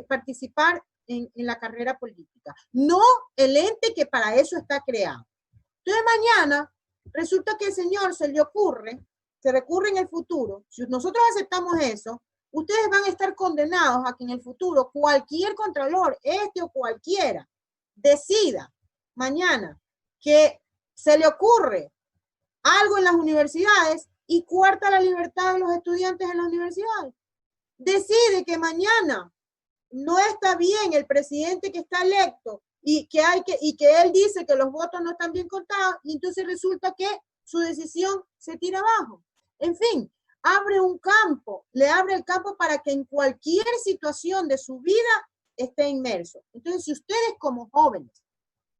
Speaker 3: participar en la carrera política. No el ente que para eso está creado. Entonces mañana resulta que el señor se recurre en el futuro. Si nosotros aceptamos eso, ustedes van a estar condenados a que en el futuro cualquier contralor, o cualquiera, decida mañana que se le ocurre algo en las universidades y coarta la libertad de los estudiantes en las universidades. Decide que mañana no está bien el presidente que está electo y que él dice que los votos no están bien contados, y entonces resulta que su decisión se tira abajo. En fin, le abre el campo para que en cualquier situación de su vida esté inmerso. Entonces, si ustedes como jóvenes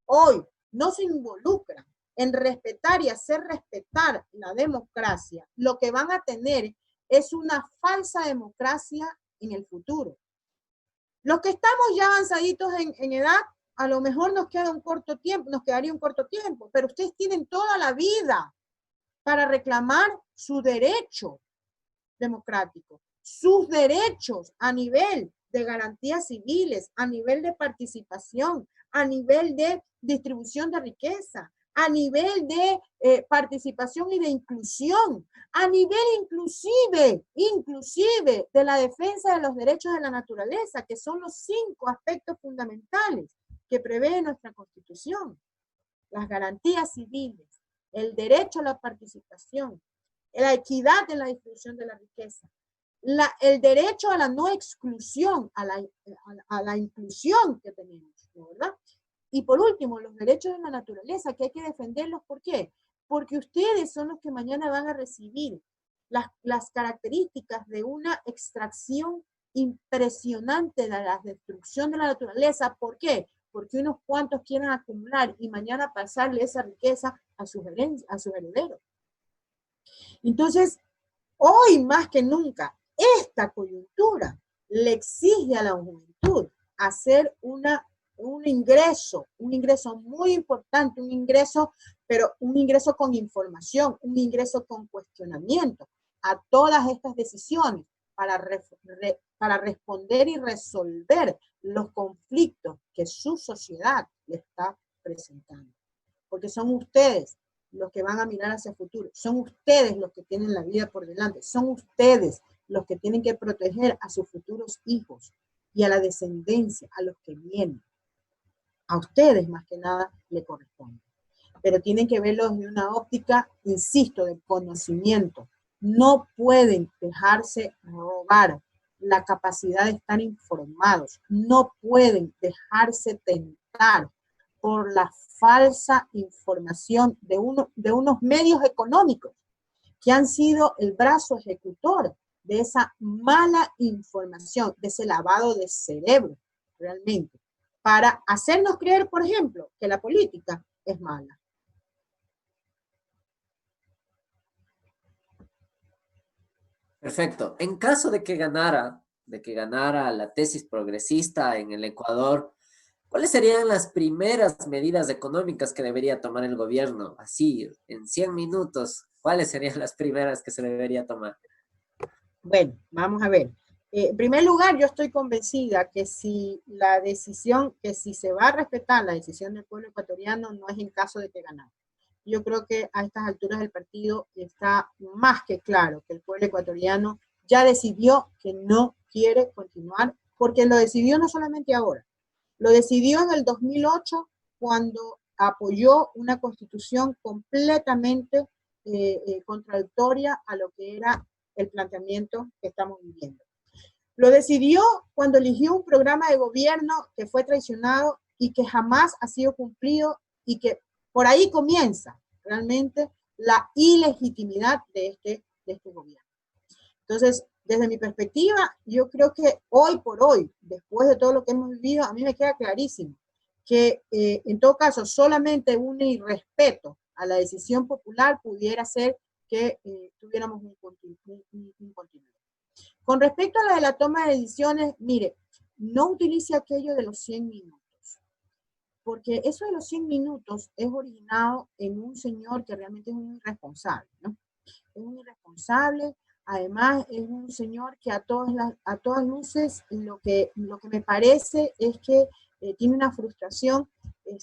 Speaker 3: hoy no se involucran en respetar y hacer respetar la democracia, lo que van a tener es una falsa democracia en el futuro. Los que estamos ya avanzaditos en edad, a lo mejor nos quedaría un corto tiempo, pero ustedes tienen toda la vida para reclamar su derecho democrático, sus derechos a nivel de garantías civiles, a nivel de participación, a nivel de distribución de riqueza, a nivel de participación y de inclusión, a nivel inclusive de la defensa de los derechos de la naturaleza, que son los 5 aspectos fundamentales que prevé nuestra Constitución. Las garantías civiles, el derecho a la participación, la equidad en la distribución de la riqueza, el derecho a la no exclusión, a la inclusión que tenemos, ¿verdad? Y por último, los derechos de la naturaleza, que hay que defenderlos. ¿Por qué? Porque ustedes son los que mañana van a recibir las características de una extracción impresionante de la destrucción de la naturaleza. ¿Por qué? Porque unos cuantos quieren acumular y mañana pasarle esa riqueza a sus herederos. Entonces, hoy más que nunca, esta coyuntura le exige a la juventud hacer un ingreso muy importante, pero un ingreso con información, un ingreso con cuestionamiento a todas estas decisiones para responder y resolver los conflictos que su sociedad le está presentando. Porque son ustedes los que van a mirar hacia el futuro, son ustedes los que tienen la vida por delante, son ustedes los que tienen que proteger a sus futuros hijos y a la descendencia, a los que vienen. A ustedes más que nada le corresponde. Pero tienen que verlo desde una óptica, insisto, de conocimiento. No pueden dejarse robar la capacidad de estar informados. No pueden dejarse tentar por la falsa información de unos medios económicos que han sido el brazo ejecutor de esa mala información, de ese lavado de cerebro, realmente, para hacernos creer, por ejemplo, que la política es mala.
Speaker 1: Perfecto. En caso de que ganara la tesis progresista en el Ecuador, ¿cuáles serían las primeras medidas económicas que debería tomar el gobierno? Así, en 100 minutos, ¿cuáles serían las primeras que se debería tomar?
Speaker 3: Bueno, vamos a ver. En primer lugar, yo estoy convencida que si se va a respetar la decisión del pueblo ecuatoriano, no es en caso de que ganara. Yo creo que a estas alturas del partido está más que claro que el pueblo ecuatoriano ya decidió que no quiere continuar, porque lo decidió no solamente ahora, lo decidió en el 2008 cuando apoyó una constitución completamente contradictoria a lo que era el planteamiento que estamos viviendo. Lo decidió cuando eligió un programa de gobierno que fue traicionado y que jamás ha sido cumplido, y que por ahí comienza realmente la ilegitimidad de este gobierno. Entonces, desde mi perspectiva, yo creo que hoy por hoy, después de todo lo que hemos vivido, a mí me queda clarísimo que en todo caso solamente un irrespeto a la decisión popular pudiera hacer que tuviéramos un continuo. Con respecto a la de la toma de decisiones, mire, no utilice aquello de los 100 minutos, porque eso de los 100 minutos es originado en un señor que realmente es un irresponsable, ¿no? Es un irresponsable, además es un señor que a todas luces lo que me parece es que tiene una frustración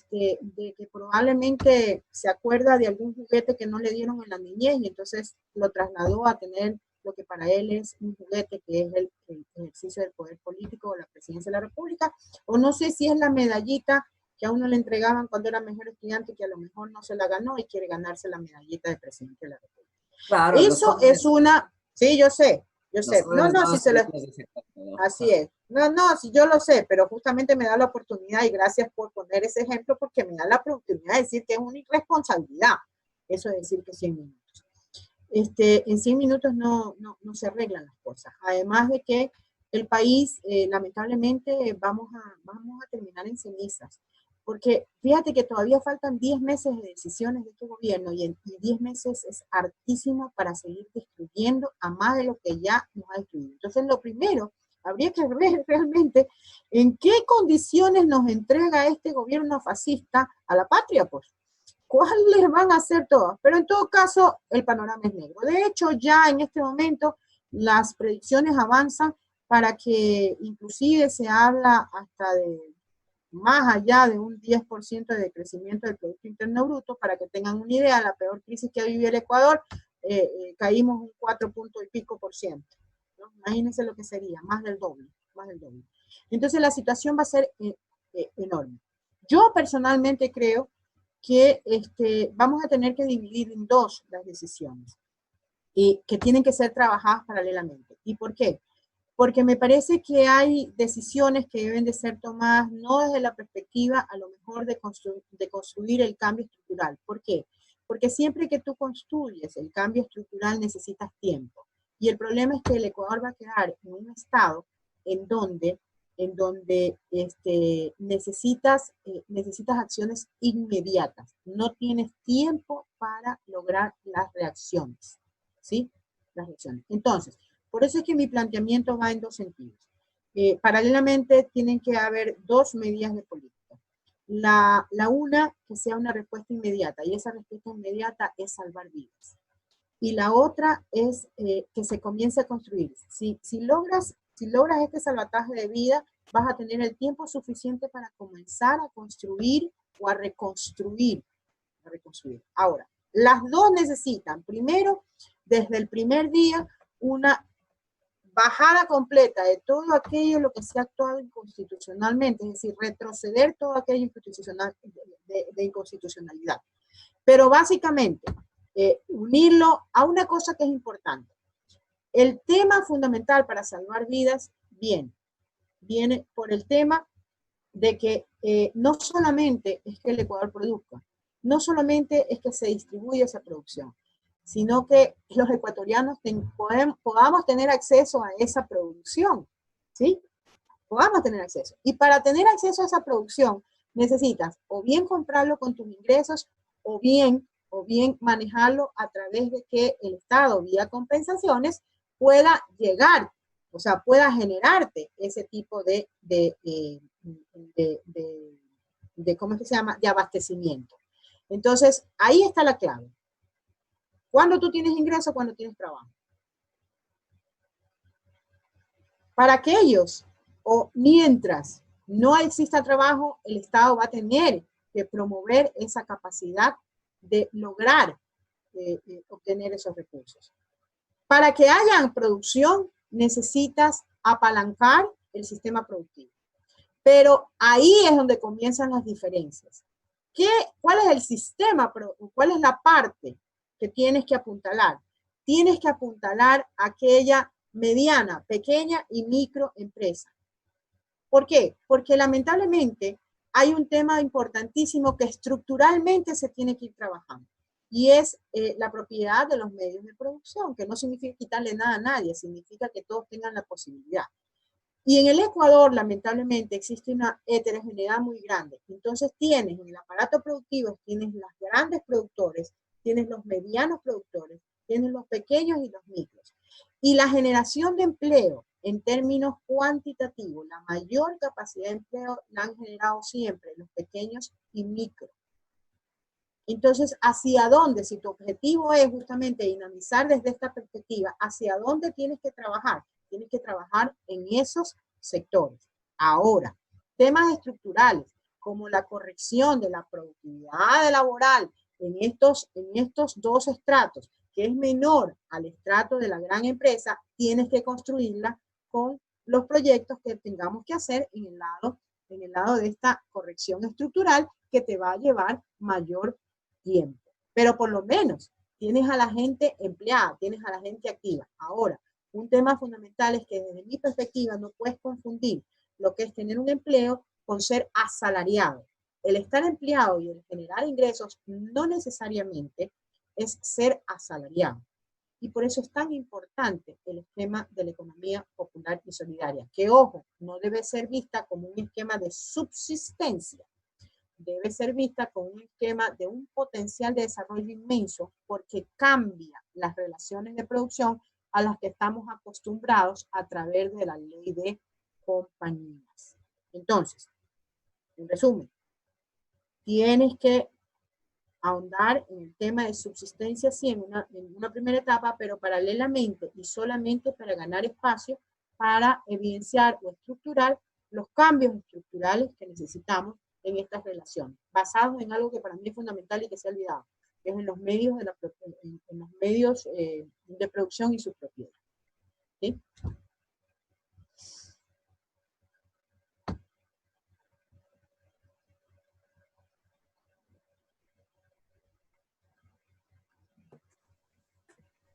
Speaker 3: de que probablemente se acuerda de algún juguete que no le dieron en la niñez y entonces lo trasladó a tener lo que para él es un juguete, que es el ejercicio del poder político o la presidencia de la República, o no sé si es la medallita que a uno le entregaban cuando era mejor estudiante, que a lo mejor no se la ganó y quiere ganarse la medallita de presidente de la República.
Speaker 1: Claro,
Speaker 3: Eso es una, sí, yo sé. No, si se lo,
Speaker 1: ¿no?
Speaker 3: así es. No, si yo lo sé, pero justamente me da la oportunidad, y gracias por poner ese ejemplo, porque me da la oportunidad de decir que es una irresponsabilidad. Eso de decir que 100 minutos. En 100 minutos no se arreglan las cosas. Además de que el país, lamentablemente, vamos a terminar en cenizas. Porque fíjate que todavía faltan 10 meses de decisiones de este gobierno, y 10 meses es hartísimo para seguir destruyendo a más de lo que ya nos ha destruido. Entonces, lo primero, habría que ver realmente en qué condiciones nos entrega este gobierno fascista a la patria, pues. ¿Cuáles van a ser todas? Pero en todo caso, el panorama es negro. De hecho, ya en este momento las predicciones avanzan para que inclusive se habla hasta de más allá de un 10% de crecimiento del Producto Interno Bruto. Para que tengan una idea, la peor crisis que ha vivido el Ecuador, caímos un 4 punto y pico por ciento. ¿No? Imagínense lo que sería, más del doble. Entonces la situación va a ser enorme. Yo personalmente creo que vamos a tener que dividir en dos las decisiones y que tienen que ser trabajadas paralelamente. ¿Y por qué? Porque me parece que hay decisiones que deben de ser tomadas no desde la perspectiva a lo mejor de construir el cambio estructural. ¿Por qué? Porque siempre que tú construyes el cambio estructural necesitas tiempo. Y el problema es que el Ecuador va a quedar en un estado en donde necesitas acciones inmediatas. No tienes tiempo para lograr las reacciones, ¿sí? Las reacciones. Entonces, por eso es que mi planteamiento va en dos sentidos. Paralelamente tienen que haber dos medidas de política. La una, que sea una respuesta inmediata, y esa respuesta inmediata es salvar vidas. Y la otra es que se comience a construir. Si logras este salvataje de vida, vas a tener el tiempo suficiente para comenzar a construir o a reconstruir. Ahora, las dos necesitan, primero, desde el primer día, una bajada completa de todo aquello lo que se ha actuado inconstitucionalmente, es decir, retroceder todo aquello de inconstitucionalidad. Pero básicamente, unirlo a una cosa que es importante. El tema fundamental para salvar vidas viene por el tema de que no solamente es que el Ecuador produzca, no solamente es que se distribuya esa producción, sino que los ecuatorianos podamos tener acceso a esa producción, ¿sí? Podamos tener acceso. Y para tener acceso a esa producción, necesitas o bien comprarlo con tus ingresos, o bien manejarlo a través de que el Estado, vía compensaciones, pueda llegar, o sea, pueda generarte ese tipo ¿cómo es que se llama? De abastecimiento. Entonces, ahí está la clave. ¿Cuándo tú tienes ingreso? Cuando tienes trabajo. Para aquellos, o mientras no exista trabajo, el Estado va a tener que promover esa capacidad de lograr obtener esos recursos. Para que haya producción, necesitas apalancar el sistema productivo. Pero ahí es donde comienzan las diferencias. ¿Cuál es el sistema, cuál es la parte que tienes que apuntalar? Tienes que apuntalar aquella mediana, pequeña y microempresa. ¿Por qué? Porque lamentablemente hay un tema importantísimo que estructuralmente se tiene que ir trabajando, y es la propiedad de los medios de producción, que no significa quitarle nada a nadie, significa que todos tengan la posibilidad. Y en el Ecuador, lamentablemente, existe una heterogeneidad muy grande. Entonces tienes en el aparato productivo, tienes los grandes productores, tienes los medianos productores, tienes los pequeños y los micros. Y la generación de empleo, en términos cuantitativos, la mayor capacidad de empleo la han generado siempre los pequeños y micros. Entonces, ¿hacia dónde? Si tu objetivo es justamente dinamizar desde esta perspectiva, ¿hacia dónde tienes que trabajar? Tienes que trabajar en esos sectores. Ahora, temas estructurales, como la corrección de la productividad laboral en estos dos estratos, que es menor al estrato de la gran empresa, tienes que construirla con los proyectos que tengamos que hacer en el lado de esta corrección estructural, que te va a llevar mayor tiempo. Pero por lo menos tienes a la gente empleada, tienes a la gente activa. Ahora, un tema fundamental es que desde mi perspectiva no puedes confundir lo que es tener un empleo con ser asalariado. El estar empleado y el generar ingresos no necesariamente es ser asalariado. Y por eso es tan importante el esquema de la economía popular y solidaria, que, ojo, no debe ser vista como un esquema de subsistencia, debe ser vista como un esquema de un potencial de desarrollo inmenso, porque cambia las relaciones de producción a las que estamos acostumbrados a través de la ley de compañías. Entonces, en resumen, tienes que ahondar en el tema de subsistencia, sí, en una primera etapa, pero paralelamente y solamente para ganar espacio para evidenciar o estructurar los cambios estructurales que necesitamos en estas relaciones, basados en algo que para mí es fundamental y que se ha olvidado, que es en los medios de producción y sus propiedades. ¿Sí?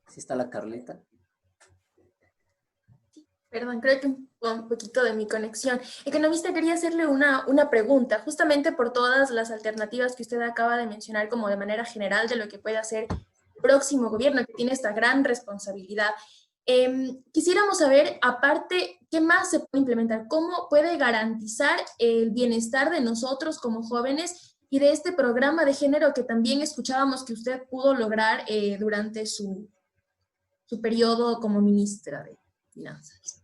Speaker 1: ¿Sí está la Carlita?
Speaker 2: Perdón, creo que un poquito de mi conexión. Economista, quería hacerle una pregunta, justamente por todas las alternativas que usted acaba de mencionar como de manera general de lo que puede hacer el próximo gobierno, que tiene esta gran responsabilidad. Quisiéramos saber, aparte, ¿qué más se puede implementar? ¿Cómo puede garantizar el bienestar de nosotros como jóvenes y de este programa de género que también escuchábamos que usted pudo lograr durante su periodo como ministra de Finanzas?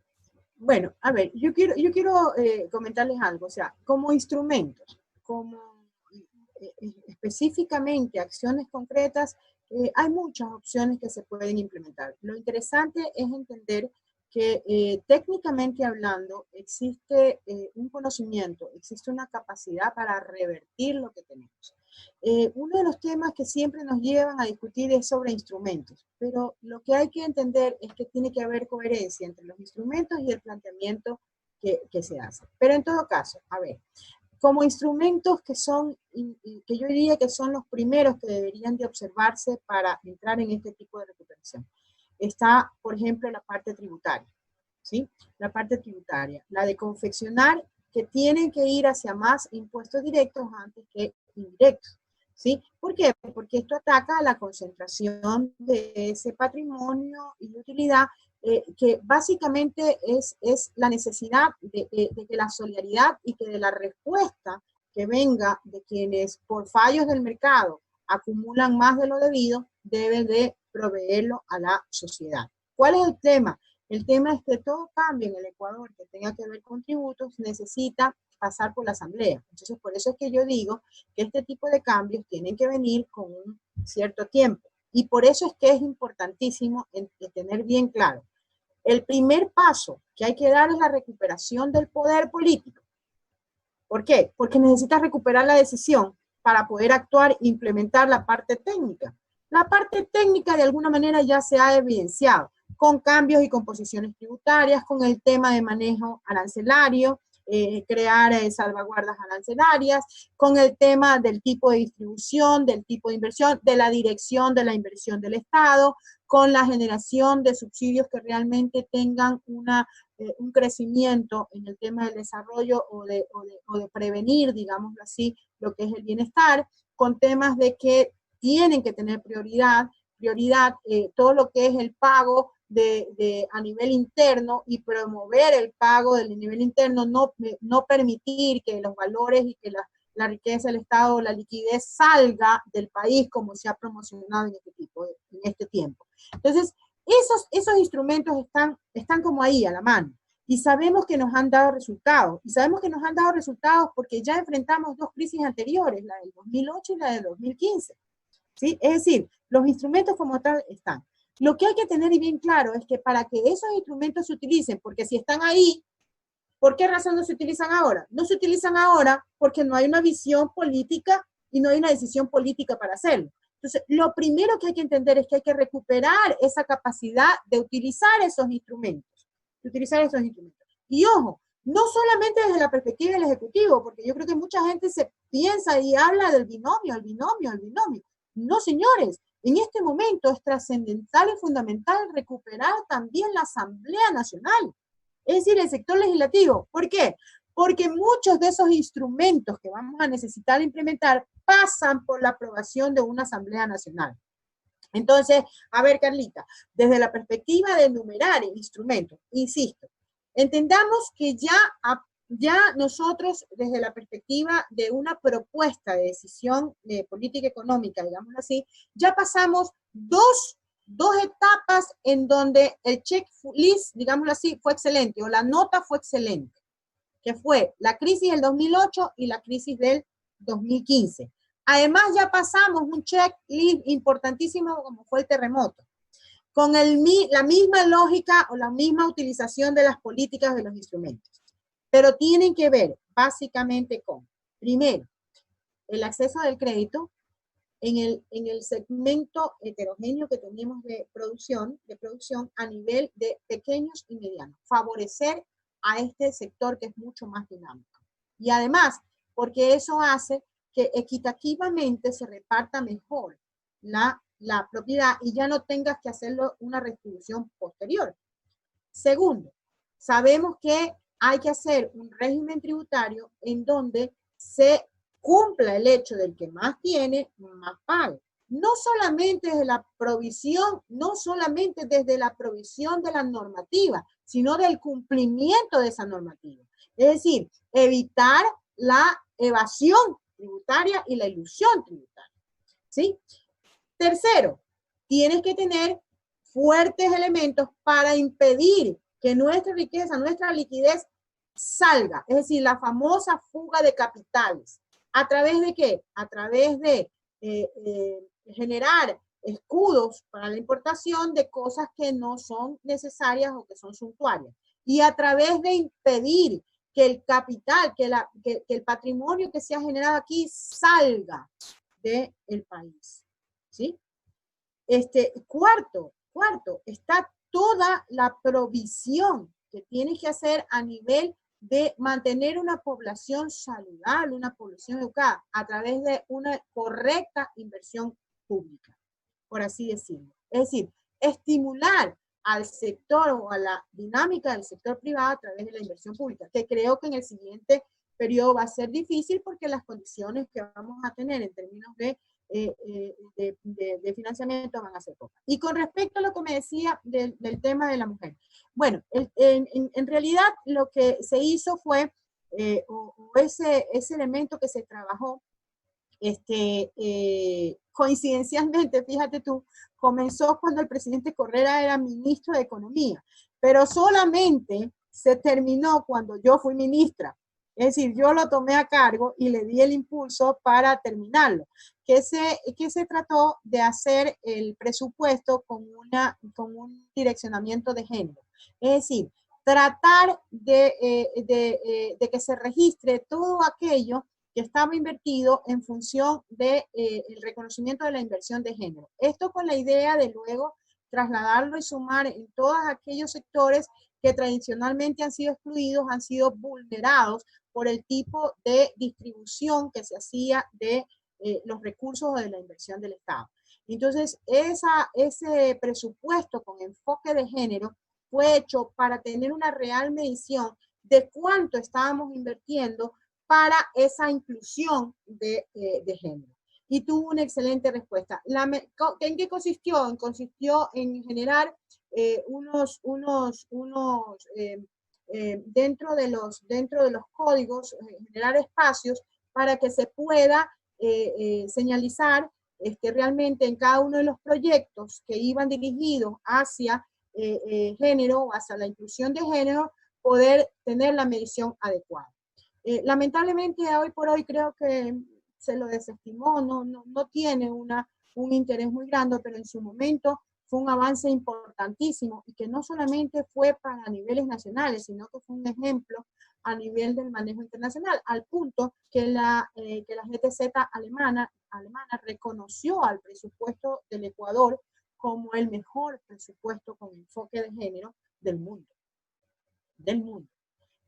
Speaker 3: Bueno, a ver, yo quiero comentarles algo, o sea, como instrumentos, como específicamente acciones concretas, hay muchas opciones que se pueden implementar. Lo interesante es entender que técnicamente hablando existe un conocimiento, existe una capacidad para revertir lo que tenemos. Uno de los temas que siempre nos llevan a discutir es sobre instrumentos, pero lo que hay que entender es que tiene que haber coherencia entre los instrumentos y el planteamiento que se hace. Pero en todo caso, a ver, como instrumentos que yo diría que son los primeros que deberían de observarse para entrar en este tipo de recuperación. está, por ejemplo, la parte tributaria, ¿sí? La parte tributaria, la de confeccionar que tienen que ir hacia más impuestos directos antes que indirectos, ¿sí? ¿Por qué? Porque esto ataca a la concentración de ese patrimonio y utilidad que básicamente es la necesidad de que la solidaridad y que de la respuesta que venga de quienes por fallos del mercado acumulan más de lo debido, deben de proveerlo a la sociedad. ¿Cuál es el tema? El tema es que todo cambio en el Ecuador que tenga que ver con tributos necesita pasar por la asamblea. Entonces, por eso es que yo digo que este tipo de cambios tienen que venir con un cierto tiempo. Y por eso es que es importantísimo tener bien claro. El primer paso que hay que dar es la recuperación del poder político. ¿Por qué? Porque necesitas recuperar la decisión para poder actuar e implementar la parte técnica. La parte técnica de alguna manera ya se ha evidenciado con cambios y composiciones tributarias, con el tema de manejo arancelario, crear salvaguardas arancelarias, con el tema del tipo de distribución, del tipo de inversión, de la dirección de la inversión del Estado, con la generación de subsidios que realmente tengan un crecimiento en el tema del desarrollo o de prevenir, digámoslo así, lo que es el bienestar, con temas de que tienen que tener prioridad todo lo que es el pago a nivel interno y promover el pago del nivel interno, no permitir que los valores y que la riqueza del Estado, la liquidez salga del país como se ha promocionado en este tiempo. Entonces, esos instrumentos están como ahí a la mano y sabemos que nos han dado resultados. Y sabemos que nos han dado resultados porque ya enfrentamos dos crisis anteriores, la del 2008 y la del 2015. ¿Sí? Es decir, los instrumentos como tal están. Lo que hay que tener bien claro es que para que esos instrumentos se utilicen, porque si están ahí, ¿por qué razón no se utilizan ahora? No se utilizan ahora porque no hay una visión política y no hay una decisión política para hacerlo. Entonces, lo primero que hay que entender es que hay que recuperar esa capacidad de utilizar esos instrumentos. Y ojo, no solamente desde la perspectiva del Ejecutivo, porque yo creo que mucha gente se piensa y habla del binomio, el binomio. No, señores, en este momento es trascendental y fundamental recuperar también la Asamblea Nacional, es decir, el sector legislativo. ¿Por qué? Porque muchos de esos instrumentos que vamos a necesitar implementar pasan por la aprobación de una Asamblea Nacional. Entonces, a ver, Carlita, desde la perspectiva de enumerar instrumentos, insisto, entendamos que ya nosotros, desde la perspectiva de una propuesta de decisión de política económica, digámoslo así, ya pasamos dos etapas en donde el checklist, digámoslo así, fue excelente, o la nota fue excelente, que fue la crisis del 2008 y la crisis del 2015. Además, ya pasamos un checklist importantísimo como fue el terremoto, con la misma lógica o la misma utilización de las políticas de los instrumentos. Pero tienen que ver básicamente con, primero, el acceso del crédito en el segmento heterogéneo que tenemos de producción a nivel de pequeños y medianos. Favorecer a este sector que es mucho más dinámico. Y además, porque eso hace que equitativamente se reparta mejor la propiedad y ya no tengas que hacerlo una restitución posterior. Segundo, sabemos que hay que hacer un régimen tributario en donde se cumpla el hecho del que más tiene, más pague. No solamente desde la provisión, no solamente desde la provisión de la normativa, sino del cumplimiento de esa normativa. Es decir, evitar la evasión tributaria y la ilusión tributaria. ¿Sí? Tercero, tienes que tener fuertes elementos para impedir que nuestra riqueza, nuestra liquidez salga, es decir, la famosa fuga de capitales. ¿A través de qué? A través de generar escudos para la importación de cosas que no son necesarias o que son suntuarias. Y a través de impedir que el capital, que el patrimonio que se ha generado aquí salga del país. ¿Sí? Cuarto, está toda la provisión que tienes que hacer a nivel de mantener una población saludable, una población educada, a través de una correcta inversión pública, por así decirlo. Es decir, estimular al sector o a la dinámica del sector privado a través de la inversión pública, que creo que en el siguiente periodo va a ser difícil porque las condiciones que vamos a tener en términos de financiamiento van a ser pocas. Y con respecto a lo que me decía del tema de la mujer, bueno, en realidad lo que se hizo fue, ese elemento que se trabajó, coincidencialmente, fíjate tú, comenzó cuando el presidente Correa era ministro de Economía, pero solamente se terminó cuando yo fui ministra. Es decir, yo lo tomé a cargo y le di el impulso para terminarlo, que se trató de hacer el presupuesto con un direccionamiento de género. Es decir, tratar de que se registre todo aquello que estaba invertido en función del reconocimiento de la inversión de género. Esto con la idea de luego trasladarlo y sumar en todos aquellos sectores que tradicionalmente han sido excluidos, han sido vulnerados por el tipo de distribución que se hacía de los recursos de la inversión del Estado. Entonces, ese presupuesto con enfoque de género fue hecho para tener una real medición de cuánto estábamos invirtiendo para esa inclusión de género. Y tuvo una excelente respuesta. ¿En qué consistió? Consistió en generar dentro de los códigos, generar espacios para que se pueda señalizar realmente en cada uno de los proyectos que iban dirigidos hacia género, hacia la inclusión de género, poder tener la medición adecuada. Lamentablemente hoy por hoy creo que se lo desestimó, no tiene un interés muy grande, pero en su momento fue un avance importantísimo y que no solamente fue para niveles nacionales, sino que fue un ejemplo a nivel del manejo internacional, al punto que la GTZ alemana reconoció al presupuesto del Ecuador como el mejor presupuesto con enfoque de género del mundo.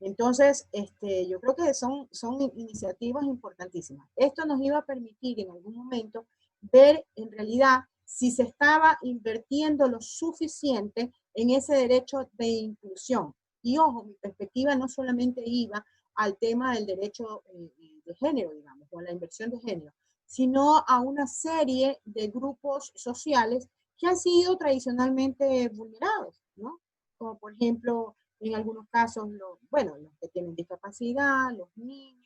Speaker 3: Entonces, yo creo que son iniciativas importantísimas. Esto nos iba a permitir en algún momento ver en realidad si se estaba invirtiendo lo suficiente en ese derecho de inclusión. Y ojo, mi perspectiva no solamente iba al tema del derecho de género, digamos, o a la inversión de género, sino a una serie de grupos sociales que han sido tradicionalmente vulnerados, ¿no? Como por ejemplo, en algunos casos, los que tienen discapacidad, los niños,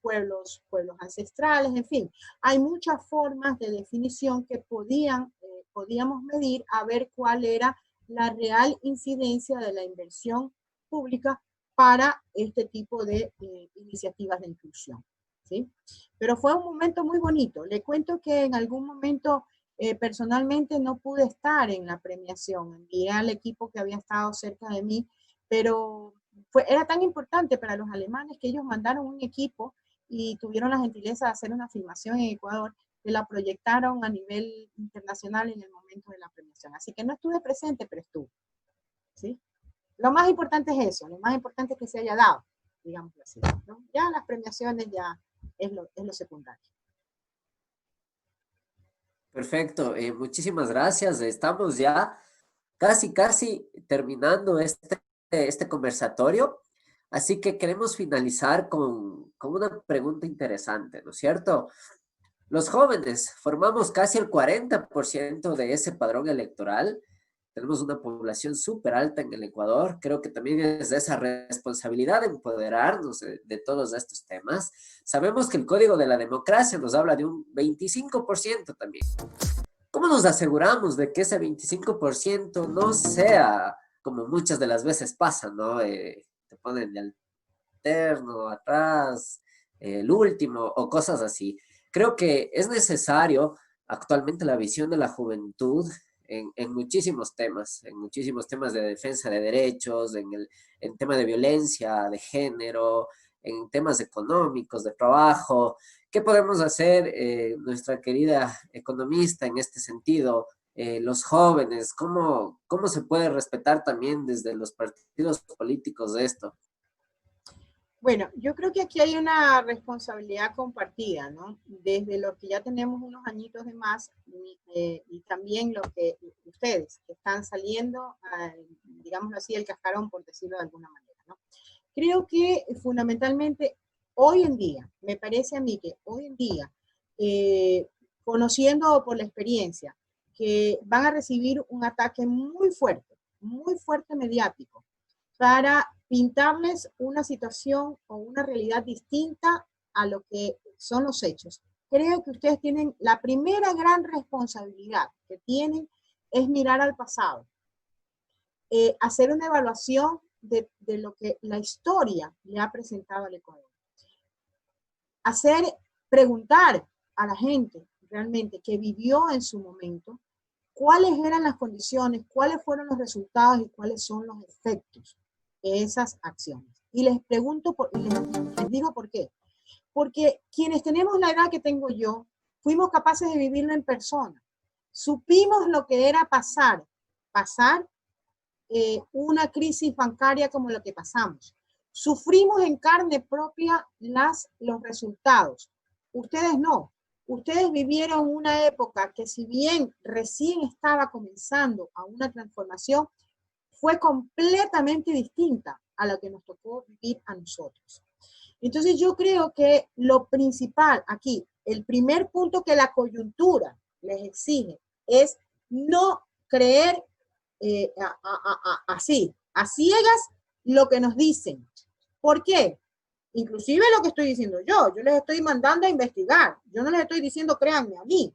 Speaker 3: pueblos ancestrales, en fin. Hay muchas formas de definición que podíamos medir a ver cuál era la real incidencia de la inversión pública para este tipo de iniciativas de inclusión, ¿sí? Pero fue un momento muy bonito. Le cuento que en algún momento personalmente no pude estar en la premiación, envié al equipo que había estado cerca de mí, pero era tan importante para los alemanes que ellos mandaron un equipo y tuvieron la gentileza de hacer una filmación en Ecuador, que la proyectaron a nivel internacional en el momento de la premiación. Así que no estuve presente, pero estuve, ¿sí? Lo más importante es eso, lo más importante es que se haya dado, digamos así, ¿no? Ya las premiaciones ya es lo secundario.
Speaker 1: Perfecto, muchísimas gracias. Estamos ya casi terminando este conversatorio, así que queremos finalizar con una pregunta interesante, ¿no es cierto? Los jóvenes formamos casi el 40% de ese padrón electoral. Tenemos una población súper alta en el Ecuador. Creo que también es de esa responsabilidad de empoderarnos de todos estos temas. Sabemos que el Código de la Democracia nos habla de un 25% también. ¿Cómo nos aseguramos de que ese 25% no sea como muchas de las veces pasa, ¿no? Te ponen el alterno, atrás, el último o cosas así. Creo que es necesario actualmente la visión de la juventud en muchísimos temas de defensa de derechos, en tema de violencia, de género, en temas económicos, de trabajo. ¿Qué podemos hacer, nuestra querida economista, en este sentido? Los jóvenes, ¿cómo se puede respetar también desde los partidos políticos de esto?
Speaker 3: Bueno, yo creo que aquí hay una responsabilidad compartida, ¿no? Desde los que ya tenemos unos añitos de más y también los que ustedes que están saliendo, digámoslo así, el cascarón, por decirlo de alguna manera, ¿no? Creo que fundamentalmente hoy en día, me parece a mí que hoy en día, conociendo por la experiencia, que van a recibir un ataque muy fuerte mediático, para pintarles una situación o una realidad distinta a lo que son los hechos. Creo que ustedes tienen la primera gran responsabilidad que tienen es mirar al pasado, hacer una evaluación de lo que la historia le ha presentado al Ecuador. Preguntar a la gente realmente que vivió en su momento cuáles eran las condiciones, cuáles fueron los resultados y cuáles son los efectos de esas acciones. Y les pregunto, les digo por qué. Porque quienes tenemos la edad que tengo yo, fuimos capaces de vivirlo en persona. Supimos lo que era pasar una crisis bancaria como lo que pasamos. Sufrimos en carne propia los resultados. Ustedes no. Ustedes vivieron una época que, si bien recién estaba comenzando a una transformación, fue completamente distinta a lo que nos tocó vivir a nosotros. Entonces yo creo que lo principal aquí, el primer punto que la coyuntura les exige es no creer así, a ciegas, lo que nos dicen. ¿Por qué? Inclusive lo que estoy diciendo yo les estoy mandando a investigar. Yo no les estoy diciendo créanme a mí.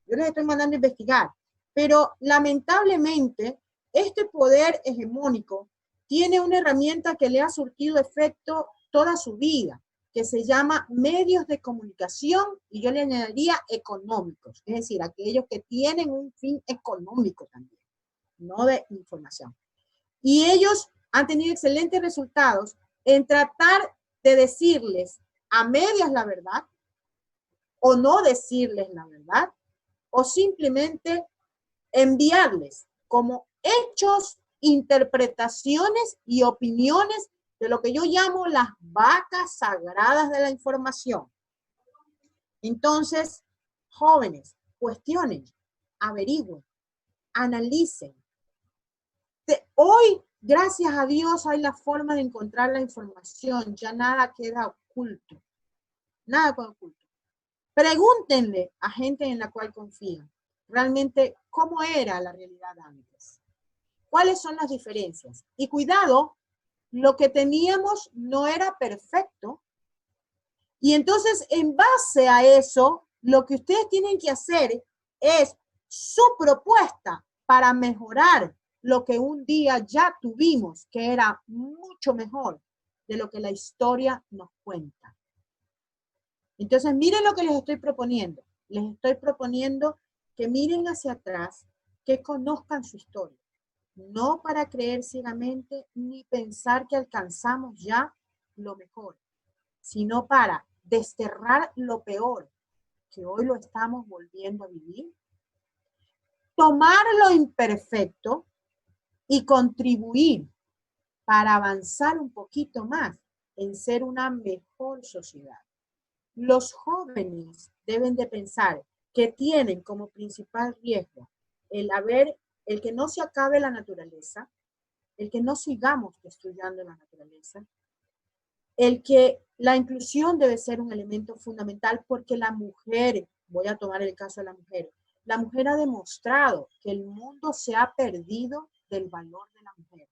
Speaker 3: Yo les estoy mandando a investigar. Pero lamentablemente, este poder hegemónico tiene una herramienta que le ha surtido efecto toda su vida, que se llama medios de comunicación, y yo le añadiría económicos, es decir, aquellos que tienen un fin económico también, no de información. Y ellos han tenido excelentes resultados en tratar de decirles a medias la verdad, o no decirles la verdad, o simplemente enviarles como hechos, interpretaciones y opiniones de lo que yo llamo las vacas sagradas de la información. Entonces, jóvenes, cuestionen, averigüen, analicen. Hoy, gracias a Dios, hay la forma de encontrar la información, ya nada queda oculto, nada queda oculto. Pregúntenle a gente en la cual confían realmente cómo era la realidad antes, cuáles son las diferencias. Y cuidado, lo que teníamos no era perfecto. Y entonces, en base a eso, lo que ustedes tienen que hacer es su propuesta para mejorar lo que un día ya tuvimos, que era mucho mejor de lo que la historia nos cuenta. Entonces, miren lo que les estoy proponiendo. Les estoy proponiendo que miren hacia atrás, que conozcan su historia. No para creer ciegamente ni pensar que alcanzamos ya lo mejor, sino para desterrar lo peor, que hoy lo estamos volviendo a vivir, tomar lo imperfecto y contribuir para avanzar un poquito más en ser una mejor sociedad. Los jóvenes deben de pensar que tienen como principal riesgo el que no se acabe la naturaleza, el que no sigamos destruyendo la naturaleza, el que la inclusión debe ser un elemento fundamental, porque la mujer, voy a tomar el caso de la mujer ha demostrado que el mundo se ha perdido del valor de la mujer.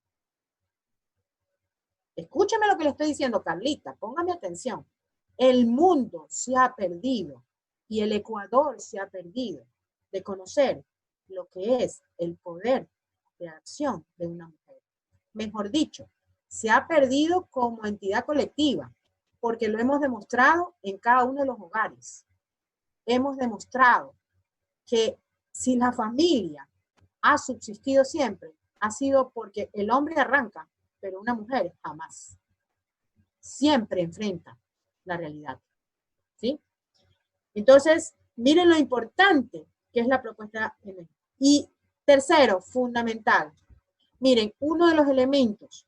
Speaker 3: Escúcheme lo que le estoy diciendo, Carlita, póngame atención. El mundo se ha perdido y el Ecuador se ha perdido de conocer lo que es el poder de acción de una mujer. Mejor dicho, se ha perdido como entidad colectiva, porque lo hemos demostrado en cada uno de los hogares. Hemos demostrado que si la familia ha subsistido siempre, ha sido porque el hombre arranca, pero una mujer jamás. Siempre enfrenta la realidad. ¿Sí? Entonces, miren lo importante que es la propuesta. Y tercero, fundamental. Miren, uno de los elementos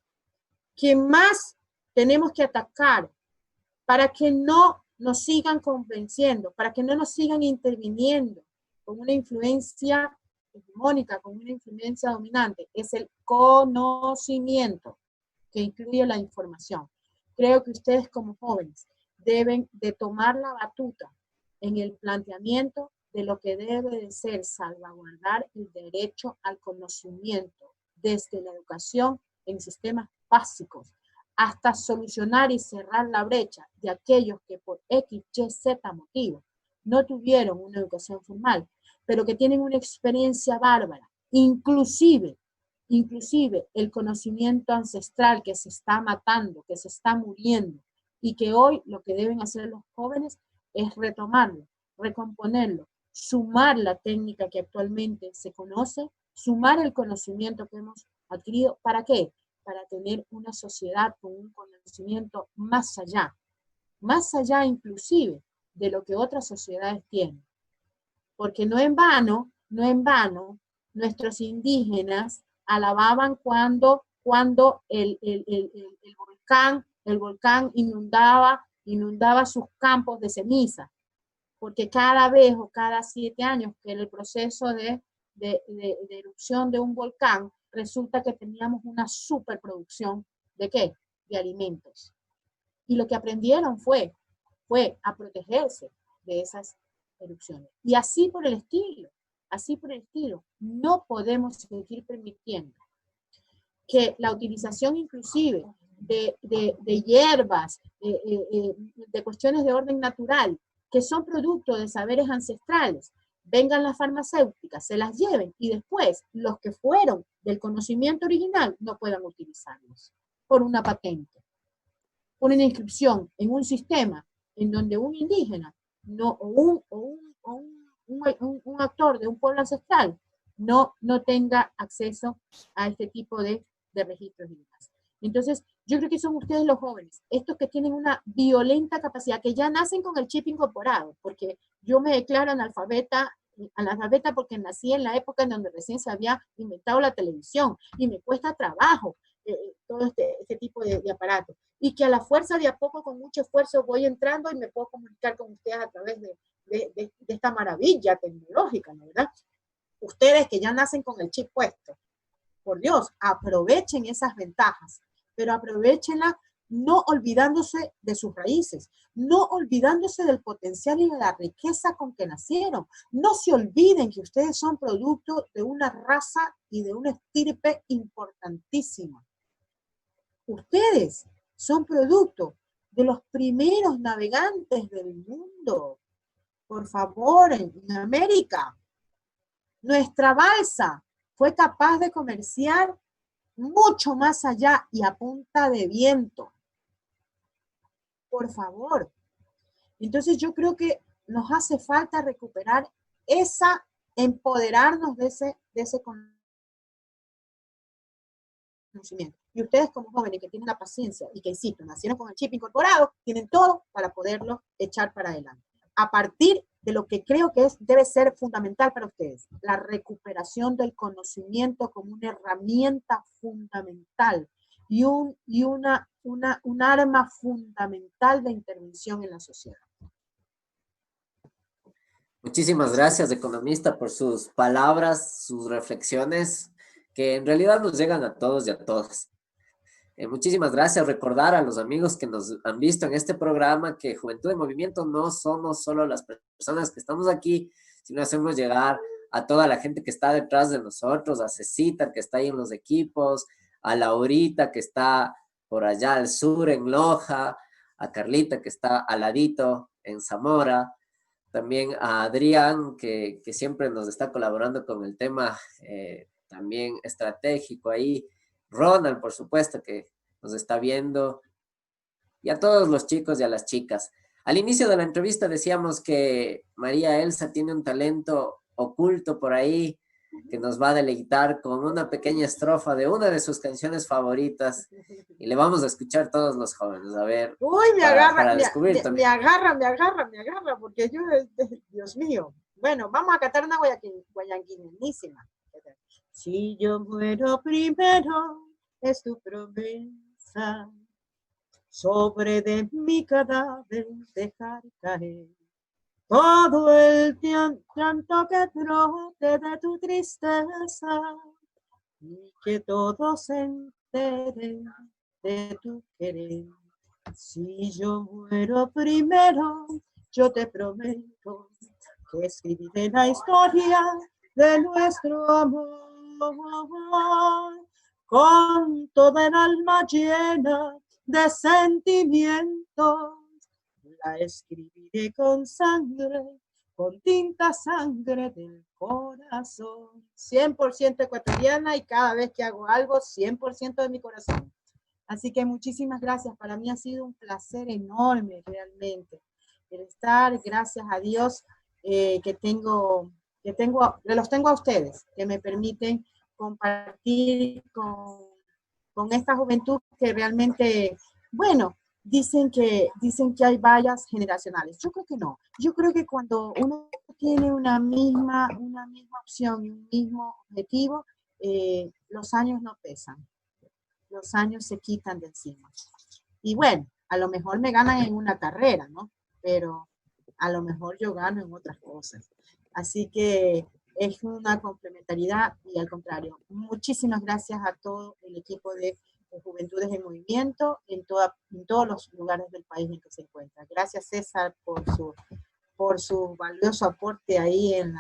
Speaker 3: que más tenemos que atacar para que no nos sigan convenciendo, para que no nos sigan interviniendo con una influencia hegemónica, con una influencia dominante, es el conocimiento que incluye la información. Creo que ustedes como jóvenes deben de tomar la batuta en el planteamiento de lo que debe de ser salvaguardar el derecho al conocimiento desde la educación en sistemas básicos, hasta solucionar y cerrar la brecha de aquellos que por X, Y, Z motivo no tuvieron una educación formal, pero que tienen una experiencia bárbara, inclusive el conocimiento ancestral que se está matando, que se está muriendo, y que hoy lo que deben hacer los jóvenes es retomarlo, recomponerlo, sumar la técnica que actualmente se conoce, sumar el conocimiento que hemos adquirido. ¿Para qué? Para tener una sociedad con un conocimiento más allá inclusive de lo que otras sociedades tienen. Porque no en vano, nuestros indígenas alababan cuando el volcán inundaba sus campos de ceniza, porque cada vez o cada 7 años que era el proceso de erupción de un volcán, resulta que teníamos una superproducción ¿de qué? De alimentos. Y lo que aprendieron fue a protegerse de esas erupciones. Y así por el estilo. No podemos seguir permitiendo que la utilización inclusive de hierbas, de cuestiones de orden natural, que son producto de saberes ancestrales, vengan las farmacéuticas, se las lleven y después los que fueron del conocimiento original no puedan utilizarlos por una patente, por una inscripción en un sistema en donde un indígena un actor de un pueblo ancestral no tenga acceso a este tipo de registros y demás. Entonces, yo creo que son ustedes los jóvenes, estos que tienen una violenta capacidad, que ya nacen con el chip incorporado, porque yo me declaro analfabeta porque nací en la época en donde recién se había inventado la televisión, y me cuesta trabajo todo este tipo de aparatos, y que a la fuerza de a poco, con mucho esfuerzo, voy entrando y me puedo comunicar con ustedes a través de esta maravilla tecnológica, ¿no? ¿Verdad? Ustedes que ya nacen con el chip puesto, por Dios, aprovechen esas ventajas, pero aprovechenlas no olvidándose de sus raíces, no olvidándose del potencial y de la riqueza con que nacieron. No se olviden que ustedes son producto de una raza y de una estirpe importantísima. Ustedes son producto de los primeros navegantes del mundo. Por favor, en América, nuestra balsa fue capaz de comerciar mucho más allá y a punta de viento. Por favor. Entonces yo creo que nos hace falta recuperar empoderarnos de ese conocimiento. Y ustedes como jóvenes que tienen la paciencia y que, insisto, nacieron con el chip incorporado, tienen todo para poderlo echar para adelante. A partir de lo que creo que debe ser fundamental para ustedes, la recuperación del conocimiento como una herramienta fundamental y un arma fundamental de intervención en la sociedad.
Speaker 1: Muchísimas gracias, economista, por sus palabras, sus reflexiones, que en realidad nos llegan a todos y a todas. Muchísimas gracias. Recordar a los amigos que nos han visto en este programa que Juventud en Movimiento no somos solo las personas que estamos aquí, sino hacemos llegar a toda la gente que está detrás de nosotros, a Cecita, que está ahí en los equipos, a Laurita, que está por allá al sur en Loja, a Carlita, que está al ladito en Zamora, también a Adrián, que siempre nos está colaborando con el tema también estratégico ahí, Ronald, por supuesto, que nos está viendo, y a todos los chicos y a las chicas. Al inicio de la entrevista decíamos que María Elsa tiene un talento oculto por ahí que nos va a deleitar con una pequeña estrofa de una de sus canciones favoritas, y le vamos a escuchar todos los jóvenes, a ver.
Speaker 3: Uy, me agarra, porque yo, Dios mío. Bueno, vamos a cantar una guayanquinenísima. Si yo muero primero, es tu promesa. sobre de mi cadáver dejar caer todo el llanto que brote de tu tristeza y que todos se enteren de tu querer. Si yo muero primero, yo te prometo que escribiré la historia de nuestro amor con toda el alma llena de sentimientos. La escribiré con sangre, con tinta sangre del corazón. 100% ecuatoriana y cada vez que hago algo, 100% de mi corazón. Así que muchísimas gracias. Para mí ha sido un placer enorme realmente el estar, gracias a Dios, los tengo a ustedes, que me permiten compartir con esta juventud que realmente, bueno, dicen que hay vallas generacionales. Yo creo que no. Yo creo que cuando uno tiene una misma opción y un mismo objetivo, los años no pesan. Los años se quitan de encima. Y bueno, a lo mejor me ganan en una carrera, ¿no? Pero a lo mejor yo gano en otras cosas. Así que es una complementariedad y al contrario. Muchísimas gracias a todo el equipo de Juventudes en Movimiento en todos los lugares del país en que se encuentra. Gracias, César, por su valioso aporte ahí en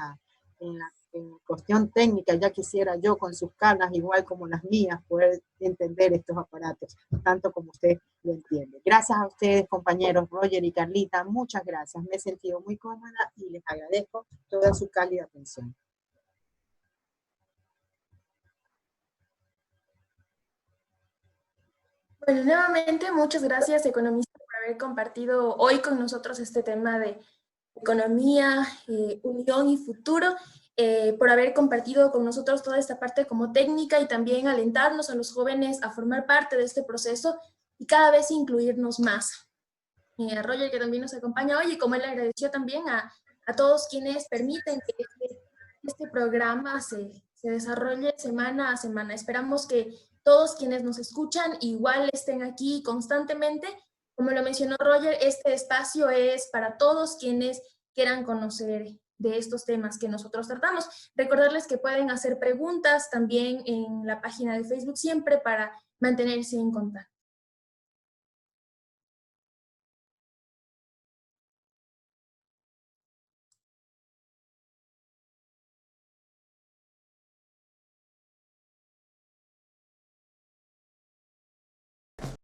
Speaker 3: cuestión técnica. Ya quisiera yo con sus canas, igual como las mías, poder entender estos aparatos, tanto como usted lo entiende. Gracias a ustedes, compañeros Roger y Carlita, muchas gracias. Me he sentido muy cómoda y les agradezco toda su cálida atención.
Speaker 2: Bueno, nuevamente, muchas gracias, economista, por haber compartido hoy con nosotros este tema de economía, unión y futuro, por haber compartido con nosotros toda esta parte como técnica y también alentarnos a los jóvenes a formar parte de este proceso y cada vez incluirnos más. A Roger, que también nos acompaña hoy, y como él agradeció también a todos quienes permiten que este programa se desarrolle semana a semana. Esperamos que todos quienes nos escuchan igual estén aquí constantemente. Como lo mencionó Roger, este espacio es para todos quienes quieran conocer de estos temas que nosotros tratamos. Recordarles que pueden hacer preguntas también en la página de Facebook siempre para mantenerse en contacto.